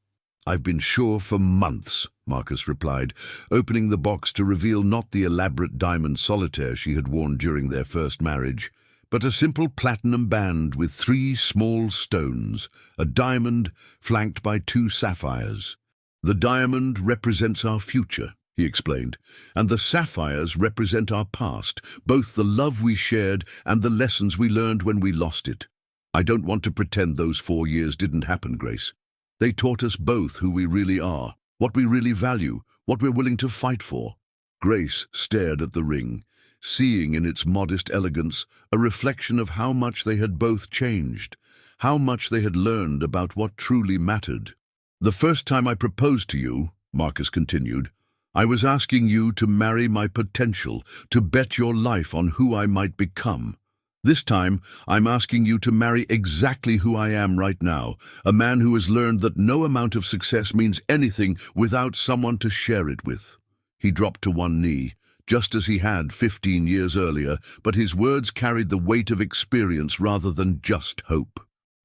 "I've been sure for months," Marcus replied, opening the box to reveal not the elaborate diamond solitaire she had worn during their first marriage, but a simple platinum band with 3 small stones, a diamond flanked by 2 sapphires. "The diamond represents our future," he explained, "and the sapphires represent our past, both the love we shared and the lessons we learned when we lost it. I don't want to pretend those 4 years didn't happen, Grace. They taught us both who we really are, what we really value, what we're willing to fight for." Grace stared at the ring, seeing in its modest elegance a reflection of how much they had both changed, how much they had learned about what truly mattered. "The first time I proposed to you," Marcus continued, "I was asking you to marry my potential, to bet your life on who I might become. This time, I'm asking you to marry exactly who I am right now, a man who has learned that no amount of success means anything without someone to share it with." He dropped to one knee, just as he had 15 years earlier, but his words carried the weight of experience rather than just hope.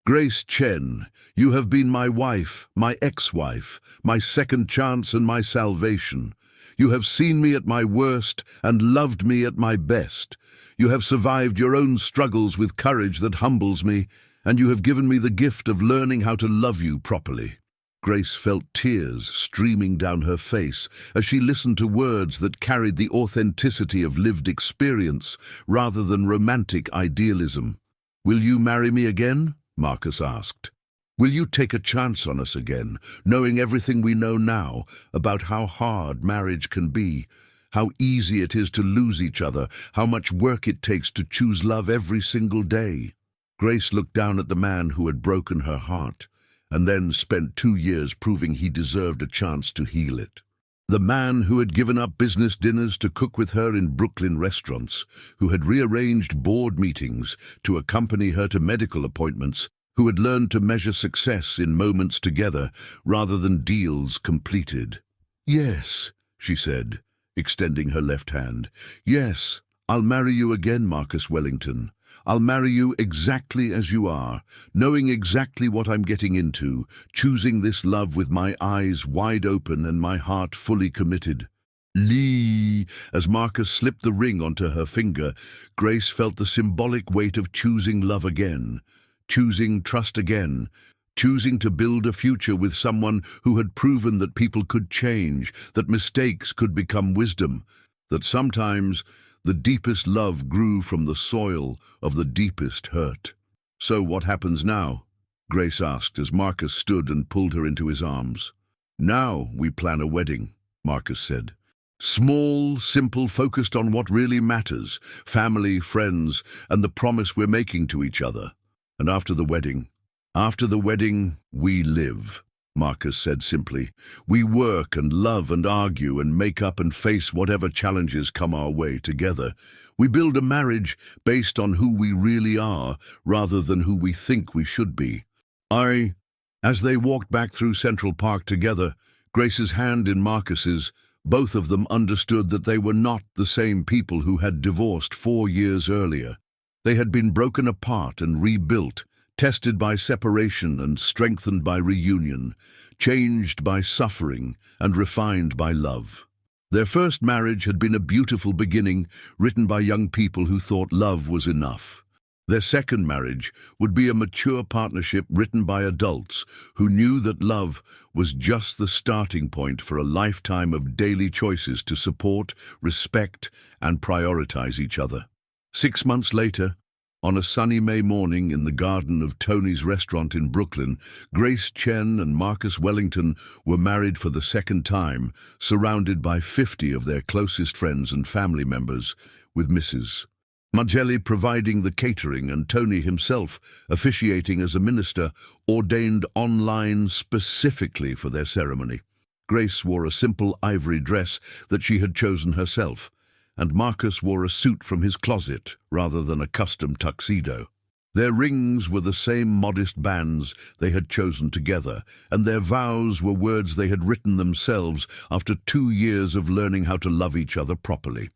"Grace Chen, you have been my wife, my ex-wife, my second chance and my salvation. You have seen me at my worst and loved me at my best. You have survived your own struggles with courage that humbles me, and you have given me the gift of learning how to love you properly." Grace felt tears streaming down her face as she listened to words that carried the authenticity of lived experience rather than romantic idealism. "Will you marry me again?" Marcus asked. "Will you take a chance on us again, knowing everything we know now about how hard marriage can be, how easy it is to lose each other, how much work it takes to choose love every single day?" Grace looked down at the man who had broken her heart, and then spent 2 years proving he deserved a chance to heal it. The man who had given up business dinners to cook with her in Brooklyn restaurants, who had rearranged board meetings to accompany her to medical appointments, who had learned to measure success in moments together rather than deals completed. "Yes," she said, extending her left hand. "Yes, I'll marry you again, Marcus Wellington. I'll marry you exactly as you are, knowing exactly what I'm getting into, choosing this love with my eyes wide open and my heart fully committed." Lee, as Marcus slipped the ring onto her finger, Grace felt the symbolic weight of choosing love again, choosing trust again, choosing to build a future with someone who had proven that people could change, that mistakes could become wisdom, that sometimes the deepest love grew from the soil of the deepest hurt. "So what happens now?" Grace asked as Marcus stood and pulled her into his arms. "Now we plan a wedding," Marcus said. "Small, simple, focused on what really matters, family, friends, and the promise we're making to each other. And after the wedding, we live," Marcus said simply. "We work and love and argue and make up and face whatever challenges come our way together. We build a marriage based on who we really are rather than who we think we should be." "I As they walked back through Central Park together, Grace's hand in Marcus's, both of them understood that they were not the same people who had divorced 4 years earlier. They had been broken apart and rebuilt, tested by separation and strengthened by reunion, changed by suffering and refined by love. Their first marriage had been a beautiful beginning, written by young people who thought love was enough. Their second marriage would be a mature partnership written by adults who knew that love was just the starting point for a lifetime of daily choices to support, respect, and prioritize each other. 6 months later, on a sunny May morning in the garden of Tony's restaurant in Brooklyn, Grace Chen and Marcus Wellington were married for the second time, surrounded by 50 of their closest friends and family members, with Mrs. Margelli providing the catering and Tony himself officiating as a minister ordained online specifically for their ceremony. Grace wore a simple ivory dress that she had chosen herself, and Marcus wore a suit from his closet rather than a custom tuxedo. Their rings were the same modest bands they had chosen together, and their vows were words they had written themselves after 2 years of learning how to love each other properly.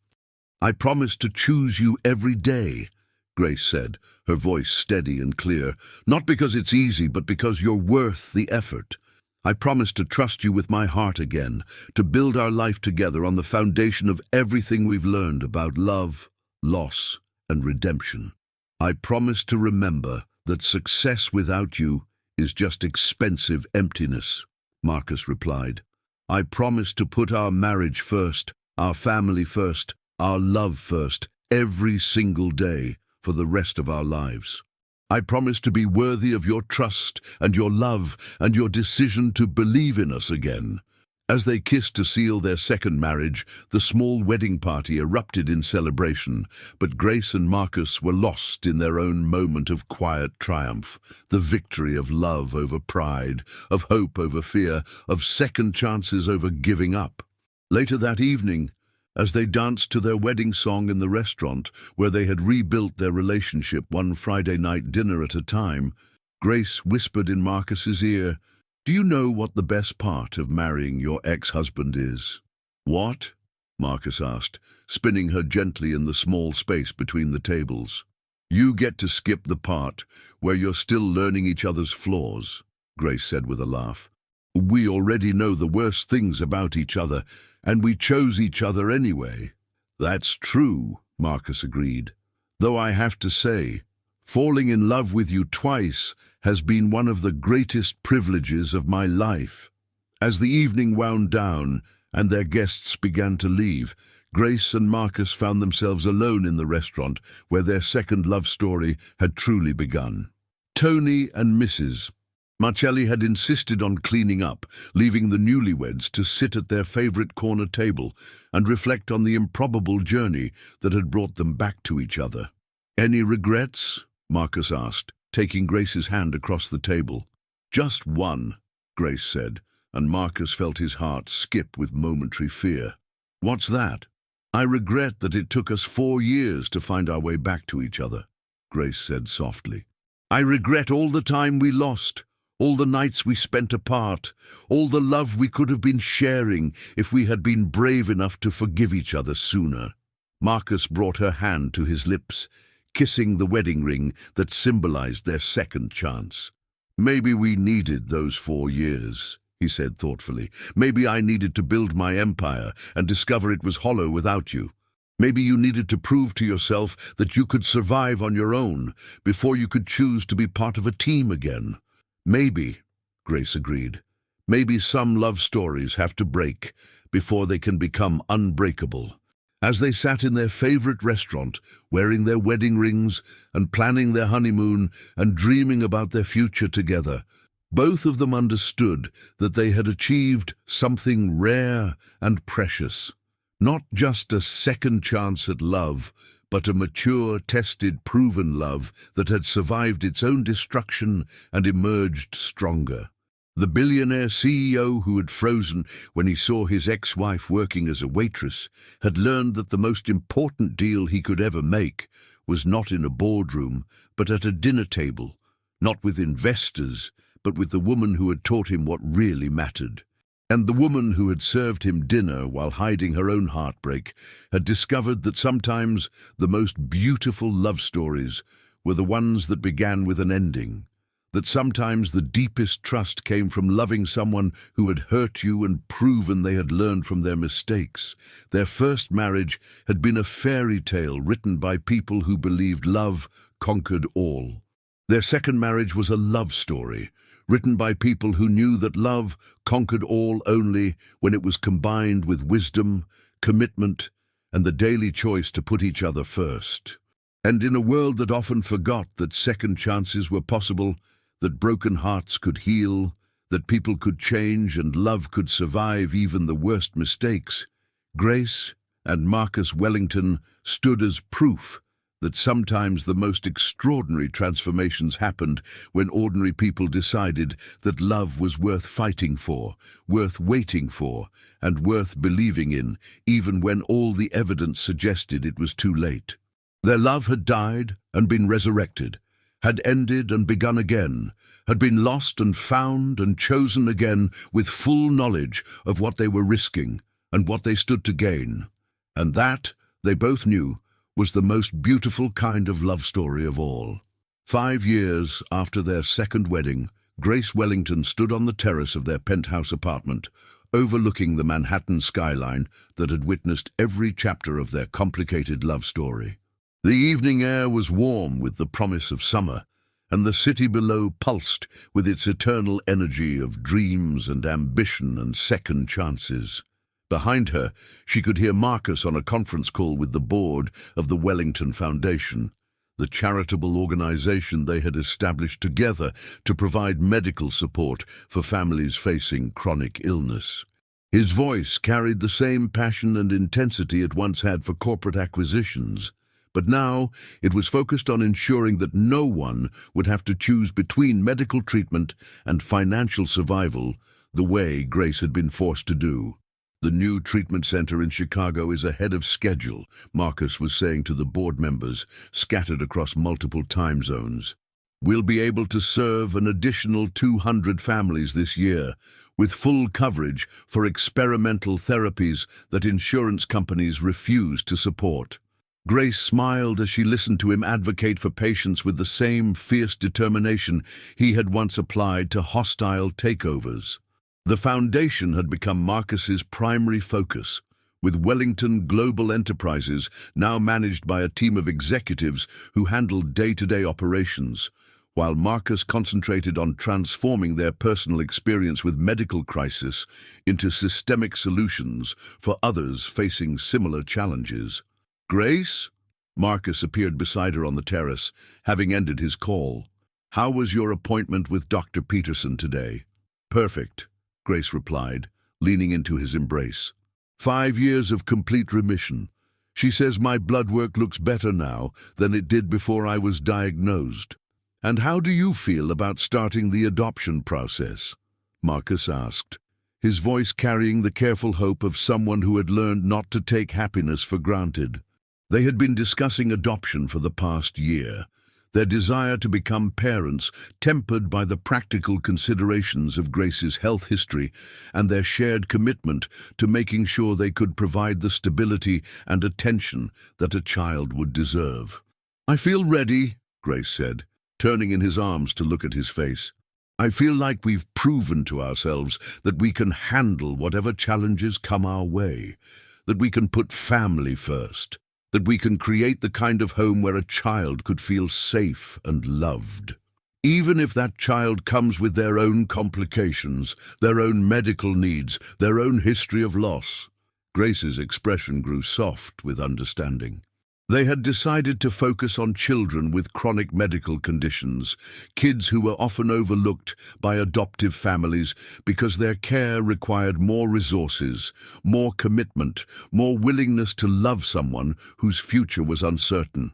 "I promise to choose you every day," Grace said, her voice steady and clear, "not because it's easy, but because you're worth the effort. I promise to trust you with my heart again, to build our life together on the foundation of everything we've learned about love, loss, and redemption. I promise to remember that success without you is just expensive emptiness," Marcus replied. "I promise to put our marriage first, our family first, our love first, every single day for the rest of our lives. I promise to be worthy of your trust and your love and your decision to believe in us again." As they kissed to seal their second marriage, the small wedding party erupted in celebration, but Grace and Marcus were lost in their own moment of quiet triumph, the victory of love over pride, of hope over fear, of second chances over giving up. Later that evening, as they danced to their wedding song in the restaurant where they had rebuilt their relationship one Friday night dinner at a time, Grace whispered in Marcus's ear, "Do you know what the best part of marrying your ex-husband is?" "What?" Marcus asked, spinning her gently in the small space between the tables. "You get to skip the part where you're still learning each other's flaws," Grace said with a laugh. "We already know the worst things about each other, and we chose each other anyway." "That's true," Marcus agreed. "Though I have to say, falling in love with you twice has been one of the greatest privileges of my life." As the evening wound down and their guests began to leave, Grace and Marcus found themselves alone in the restaurant where their second love story had truly begun. Tony and Mrs. Marcelli had insisted on cleaning up, leaving the newlyweds to sit at their favorite corner table and reflect on the improbable journey that had brought them back to each other. "Any regrets?" Marcus asked, taking Grace's hand across the table. "Just one," Grace said, and Marcus felt his heart skip with momentary fear. "What's that?" "I regret that it took us 4 years to find our way back to each other," Grace said softly. "I regret all the time we lost, all the nights we spent apart, all the love we could have been sharing if we had been brave enough to forgive each other sooner." Marcus brought her hand to his lips, kissing the wedding ring that symbolized their second chance. "Maybe we needed those 4 years," he said thoughtfully. "Maybe I needed to build my empire and discover it was hollow without you. Maybe you needed to prove to yourself that you could survive on your own before you could choose to be part of a team again." "Maybe," Grace agreed. "Maybe some love stories have to break before they can become unbreakable." As they sat in their favorite restaurant, wearing their wedding rings and planning their honeymoon and dreaming about their future together, both of them understood that they had achieved something rare and precious. Not just a second chance at love, but a mature, tested, proven love that had survived its own destruction and emerged stronger. The billionaire CEO who had frozen when he saw his ex-wife working as a waitress had learned that the most important deal he could ever make was not in a boardroom, but at a dinner table, not with investors, but with the woman who had taught him what really mattered. And the woman who had served him dinner while hiding her own heartbreak had discovered that sometimes the most beautiful love stories were the ones that began with an ending, that sometimes the deepest trust came from loving someone who had hurt you and proven they had learned from their mistakes. Their first marriage had been a fairy tale written by people who believed love conquered all. Their second marriage was a love story, written by people who knew that love conquered all only when it was combined with wisdom, commitment, and the daily choice to put each other first. And in a world that often forgot that second chances were possible, that broken hearts could heal, that people could change and love could survive even the worst mistakes, Grace and Marcus Wellington stood as proof that sometimes the most extraordinary transformations happened when ordinary people decided that love was worth fighting for, worth waiting for, and worth believing in, even when all the evidence suggested it was too late. Their love had died and been resurrected, had ended and begun again, had been lost and found and chosen again with full knowledge of what they were risking and what they stood to gain. And that, they both knew, was the most beautiful kind of love story of all. 5 years after their second wedding, Grace Wellington stood on the terrace of their penthouse apartment, overlooking the Manhattan skyline that had witnessed every chapter of their complicated love story. The evening air was warm with the promise of summer, and the city below pulsed with its eternal energy of dreams and ambition and second chances. Behind her, she could hear Marcus on a conference call with the board of the Wellington Foundation, the charitable organization they had established together to provide medical support for families facing chronic illness. His voice carried the same passion and intensity it once had for corporate acquisitions, but now it was focused on ensuring that no one would have to choose between medical treatment and financial survival the way Grace had been forced to do. The new treatment center in Chicago is ahead of schedule, Marcus was saying to the board members, scattered across multiple time zones. We'll be able to serve an additional 200 families this year, with full coverage for experimental therapies that insurance companies refuse to support. Grace smiled as she listened to him advocate for patients with the same fierce determination he had once applied to hostile takeovers. The foundation had become Marcus's primary focus, with Wellington Global Enterprises now managed by a team of executives who handled day-to-day operations, while Marcus concentrated on transforming their personal experience with medical crisis into systemic solutions for others facing similar challenges. Grace? Marcus appeared beside her on the terrace, having ended his call. How was your appointment with Dr. Peterson today? Perfect, Grace replied, leaning into his embrace. 5 years of complete remission. She says my blood work looks better now than it did before I was diagnosed. And how do you feel about starting the adoption process? Marcus asked, his voice carrying the careful hope of someone who had learned not to take happiness for granted. They had been discussing adoption for the past year, their desire to become parents tempered by the practical considerations of Grace's health history and their shared commitment to making sure they could provide the stability and attention that a child would deserve. I feel ready, Grace said, turning in his arms to look at his face. I feel like we've proven to ourselves that we can handle whatever challenges come our way, that we can put family first, that we can create the kind of home where a child could feel safe and loved. Even if that child comes with their own complications, their own medical needs, their own history of loss. Grace's expression grew soft with understanding. They had decided to focus on children with chronic medical conditions, kids who were often overlooked by adoptive families because their care required more resources, more commitment, more willingness to love someone whose future was uncertain.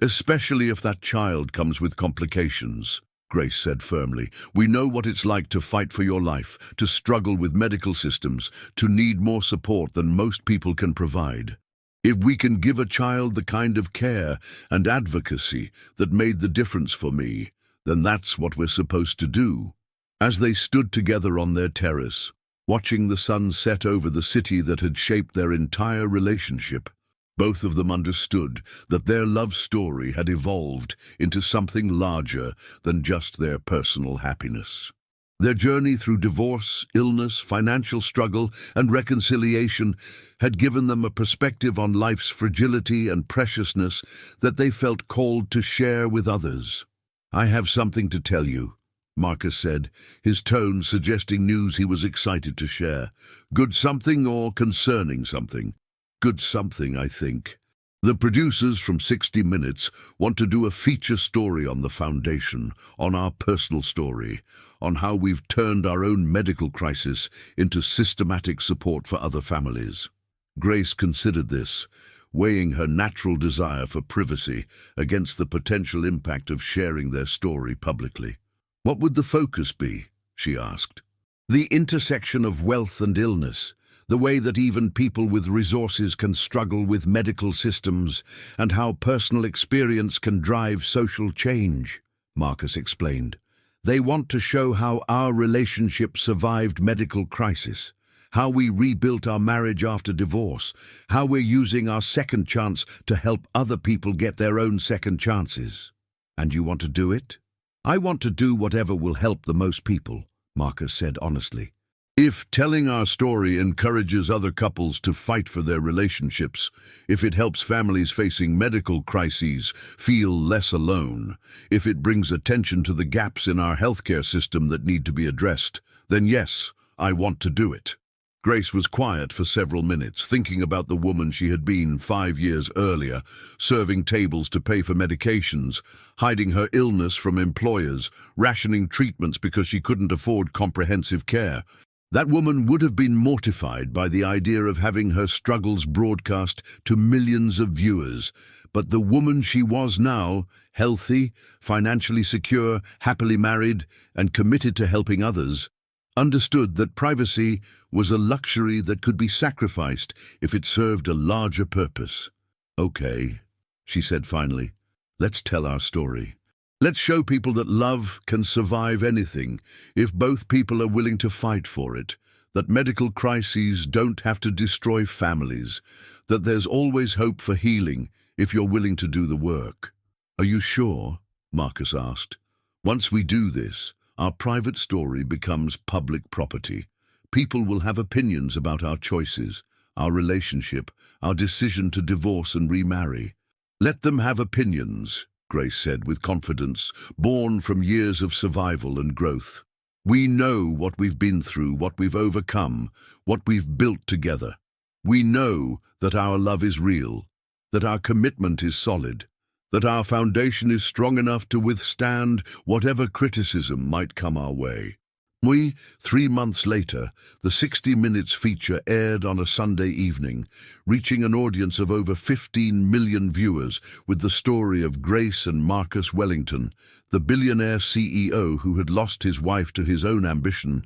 Especially if that child comes with complications, Grace said firmly. We know what it's like to fight for your life, to struggle with medical systems, to need more support than most people can provide. If we can give a child the kind of care and advocacy that made the difference for me, then that's what we're supposed to do. As they stood together on their terrace, watching the sun set over the city that had shaped their entire relationship, both of them understood that their love story had evolved into something larger than just their personal happiness. Their journey through divorce, illness, financial struggle, and reconciliation had given them a perspective on life's fragility and preciousness that they felt called to share with others. "I have something to tell you," Marcus said, his tone suggesting news he was excited to share. "Good something or concerning something?" "Good something, I think. The producers from 60 Minutes want to do a feature story on the foundation, on our personal story, on how we've turned our own medical crisis into systematic support for other families." Grace considered this, weighing her natural desire for privacy against the potential impact of sharing their story publicly. "What would the focus be?" she asked. "The intersection of wealth and illness, the way that even people with resources can struggle with medical systems, and how personal experience can drive social change," Marcus explained. "They want to show how our relationship survived medical crisis, how we rebuilt our marriage after divorce, how we're using our second chance to help other people get their own second chances." "And you want to do it?" "I want to do whatever will help the most people," Marcus said honestly. "If telling our story encourages other couples to fight for their relationships, if it helps families facing medical crises feel less alone, if it brings attention to the gaps in our healthcare system that need to be addressed, then yes, I want to do it." Grace was quiet for several minutes, thinking about the woman she had been 5 years earlier, serving tables to pay for medications, hiding her illness from employers, rationing treatments because she couldn't afford comprehensive care. That woman would have been mortified by the idea of having her struggles broadcast to millions of viewers, but the woman she was now, healthy, financially secure, happily married, and committed to helping others, understood that privacy was a luxury that could be sacrificed if it served a larger purpose. "Okay," she said finally, "let's tell our story. Let's show people that love can survive anything if both people are willing to fight for it, that medical crises don't have to destroy families, that there's always hope for healing if you're willing to do the work." "Are you sure?" Marcus asked. "Once we do this, our private story becomes public property. People will have opinions about our choices, our relationship, our decision to divorce and remarry." "Let them have opinions," Grace said with confidence, born from years of survival and growth. "We know what we've been through, what we've overcome, what we've built together. We know that our love is real, that our commitment is solid, that our foundation is strong enough to withstand whatever criticism might come our way." 3 months later, the 60 Minutes feature aired on a Sunday evening, reaching an audience of over 15 million viewers with the story of Grace and Marcus Wellington, the billionaire CEO who had lost his wife to his own ambition,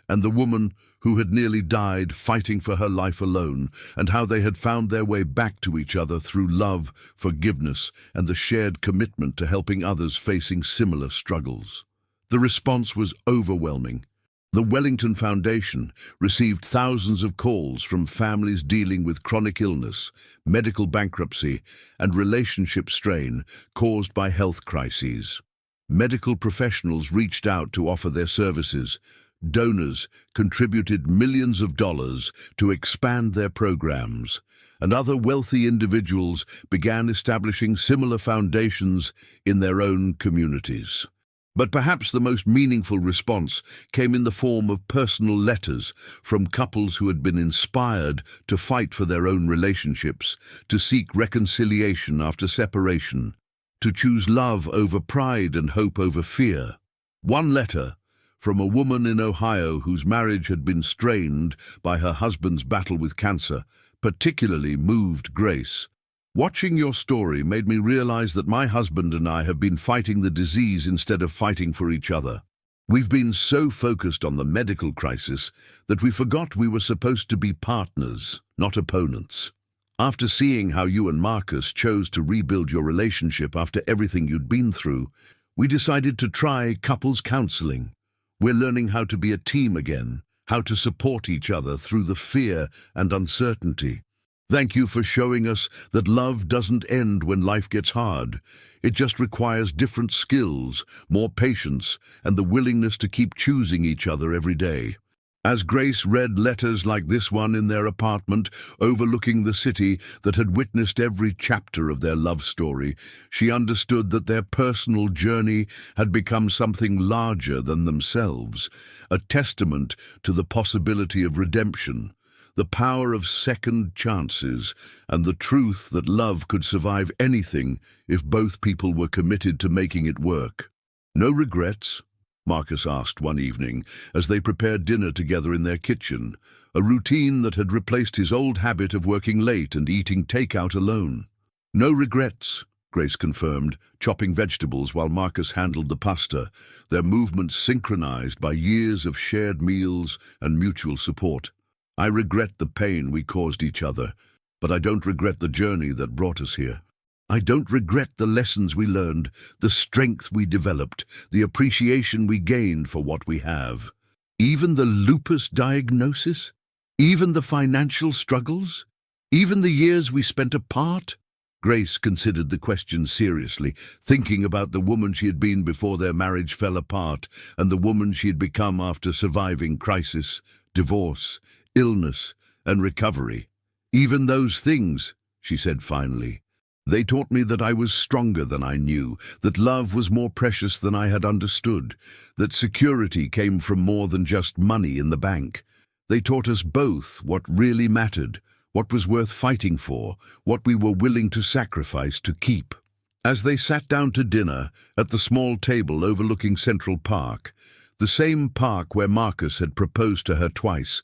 and the woman who had nearly died fighting for her life alone, and how they had found their way back to each other through love, forgiveness, and the shared commitment to helping others facing similar struggles. The response was overwhelming. The Wellington Foundation received thousands of calls from families dealing with chronic illness, medical bankruptcy, and relationship strain caused by health crises. Medical professionals reached out to offer their services. Donors contributed millions of dollars to expand their programs, and other wealthy individuals began establishing similar foundations in their own communities. But perhaps the most meaningful response came in the form of personal letters from couples who had been inspired to fight for their own relationships, to seek reconciliation after separation, to choose love over pride and hope over fear. One letter, from a woman in Ohio whose marriage had been strained by her husband's battle with cancer, particularly moved Grace. "Watching your story made me realize that my husband and I have been fighting the disease instead of fighting for each other. We've been so focused on the medical crisis that we forgot we were supposed to be partners, not opponents. After seeing how you and Marcus chose to rebuild your relationship after everything you'd been through, we decided to try couples counseling. We're learning how to be a team again, how to support each other through the fear and uncertainty. Thank you for showing us that love doesn't end when life gets hard. It just requires different skills, more patience, and the willingness to keep choosing each other every day. As Grace read letters like this one in their apartment, overlooking the city that had witnessed every chapter of their love story, she understood that their personal journey had become something larger than themselves, a testament to the possibility of redemption, the power of second chances, and the truth that love could survive anything if both people were committed to making it work. "No regrets?" Marcus asked one evening as they prepared dinner together in their kitchen, a routine that had replaced his old habit of working late and eating takeout alone. "No regrets," Grace confirmed, chopping vegetables while Marcus handled the pasta, their movements synchronized by years of shared meals and mutual support. "I regret the pain we caused each other, but I don't regret the journey that brought us here. I don't regret the lessons we learned, the strength we developed, the appreciation we gained for what we have. Even the lupus diagnosis? Even the financial struggles? Even the years we spent apart?" Grace considered the question seriously, thinking about the woman she had been before their marriage fell apart and the woman she had become after surviving crisis, divorce, illness, and recovery. "Even those things," she said finally. "They taught me that I was stronger than I knew, that love was more precious than I had understood, that security came from more than just money in the bank. They taught us both what really mattered, what was worth fighting for, what we were willing to sacrifice to keep." As they sat down to dinner at the small table overlooking Central Park, the same park where Marcus had proposed to her twice,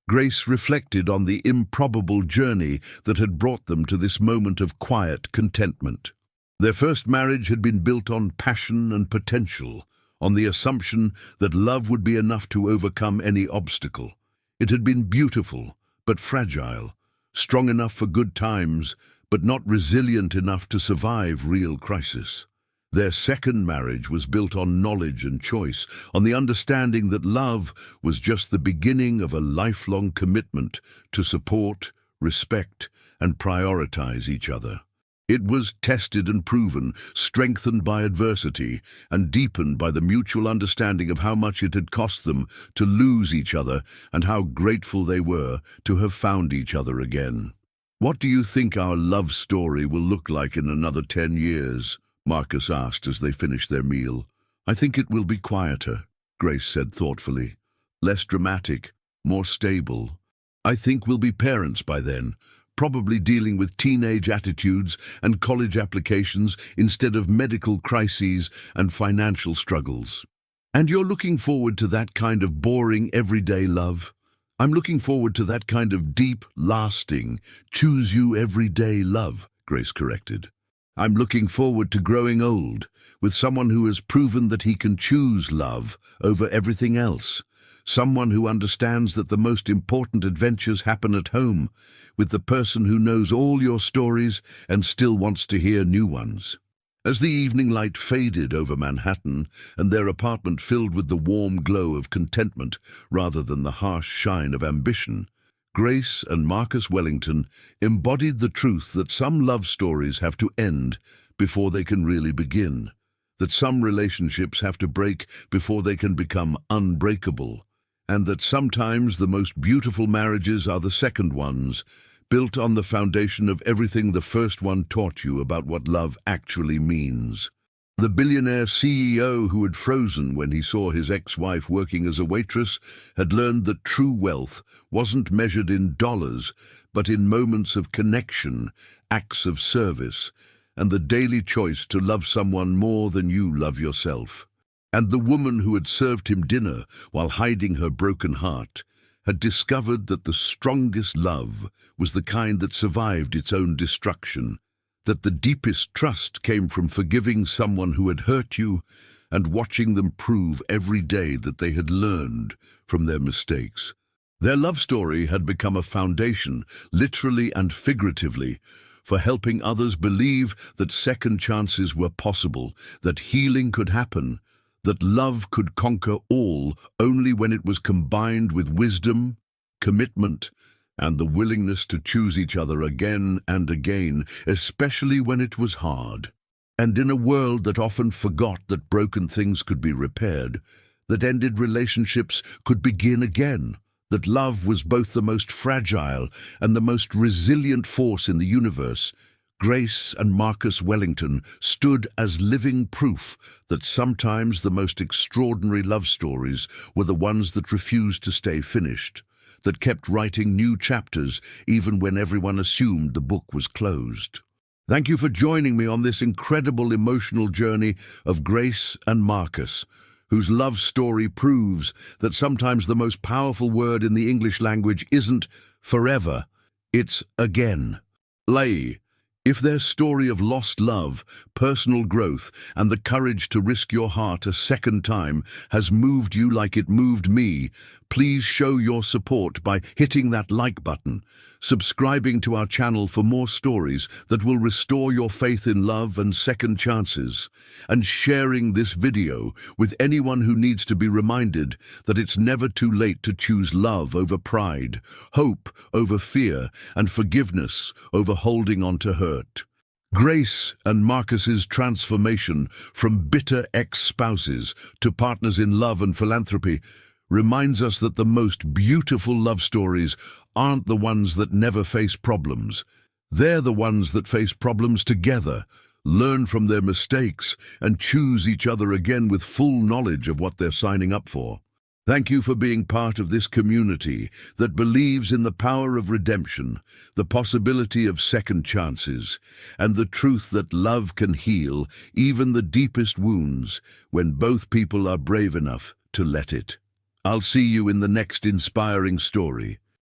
Grace reflected on the improbable journey that had brought them to this moment of quiet contentment. Their first marriage had been built on passion and potential, on the assumption that love would be enough to overcome any obstacle. It had been beautiful, but fragile, strong enough for good times, but not resilient enough to survive real crisis. Their second marriage was built on knowledge and choice, on the understanding that love was just the beginning of a lifelong commitment to support, respect, and prioritize each other. It was tested and proven, strengthened by adversity, and deepened by the mutual understanding of how much it had cost them to lose each other and how grateful they were to have found each other again. "What do you think our love story will look like in another 10 years? Marcus asked as they finished their meal. "I think it will be quieter," Grace said thoughtfully. "Less dramatic, more stable. I think we'll be parents by then, probably dealing with teenage attitudes and college applications instead of medical crises and financial struggles." "And you're looking forward to that kind of boring, everyday love?" "I'm looking forward to that kind of deep, lasting, choose-you-everyday love," Grace corrected. "I'm looking forward to growing old with someone who has proven that he can choose love over everything else, someone who understands that the most important adventures happen at home, with the person who knows all your stories and still wants to hear new ones." As the evening light faded over Manhattan and their apartment filled with the warm glow of contentment rather than the harsh shine of ambition, Grace and Marcus Wellington embodied the truth that some love stories have to end before they can really begin, that some relationships have to break before they can become unbreakable, and that sometimes the most beautiful marriages are the second ones, built on the foundation of everything the first one taught you about what love actually means. The billionaire CEO who had frozen when he saw his ex-wife working as a waitress had learned that true wealth wasn't measured in dollars, but in moments of connection, acts of service, and the daily choice to love someone more than you love yourself. And the woman who had served him dinner while hiding her broken heart had discovered that the strongest love was the kind that survived its own destruction, that the deepest trust came from forgiving someone who had hurt you and watching them prove every day that they had learned from their mistakes. Their love story had become a foundation, literally and figuratively, for helping others believe that second chances were possible, that healing could happen, that love could conquer all only when it was combined with wisdom, commitment, and the willingness to choose each other again and again, especially when it was hard. And in a world that often forgot that broken things could be repaired, that ended relationships could begin again, that love was both the most fragile and the most resilient force in the universe, Grace and Marcus Wellington stood as living proof that sometimes the most extraordinary love stories were the ones that refused to stay finished, that kept writing new chapters even when everyone assumed the book was closed. Thank you for joining me on this incredible emotional journey of Grace and Marcus, whose love story proves that sometimes the most powerful word in the English language isn't forever, it's again. If their story of lost love, personal growth, and the courage to risk your heart a second time has moved you like it moved me, please show your support by hitting that like button, subscribing to our channel for more stories that will restore your faith in love and second chances, and sharing this video with anyone who needs to be reminded that it's never too late to choose love over pride, hope over fear, and forgiveness over holding on to hurt. Grace and Marcus's transformation from bitter ex-spouses to partners in love and philanthropy reminds us that the most beautiful love stories aren't the ones that never face problems. They're the ones that face problems together, learn from their mistakes, and choose each other again with full knowledge of what they're signing up for. Thank you for being part of this community that believes in the power of redemption, the possibility of second chances, and the truth that love can heal even the deepest wounds when both people are brave enough to let it. I'll see you in the next inspiring story.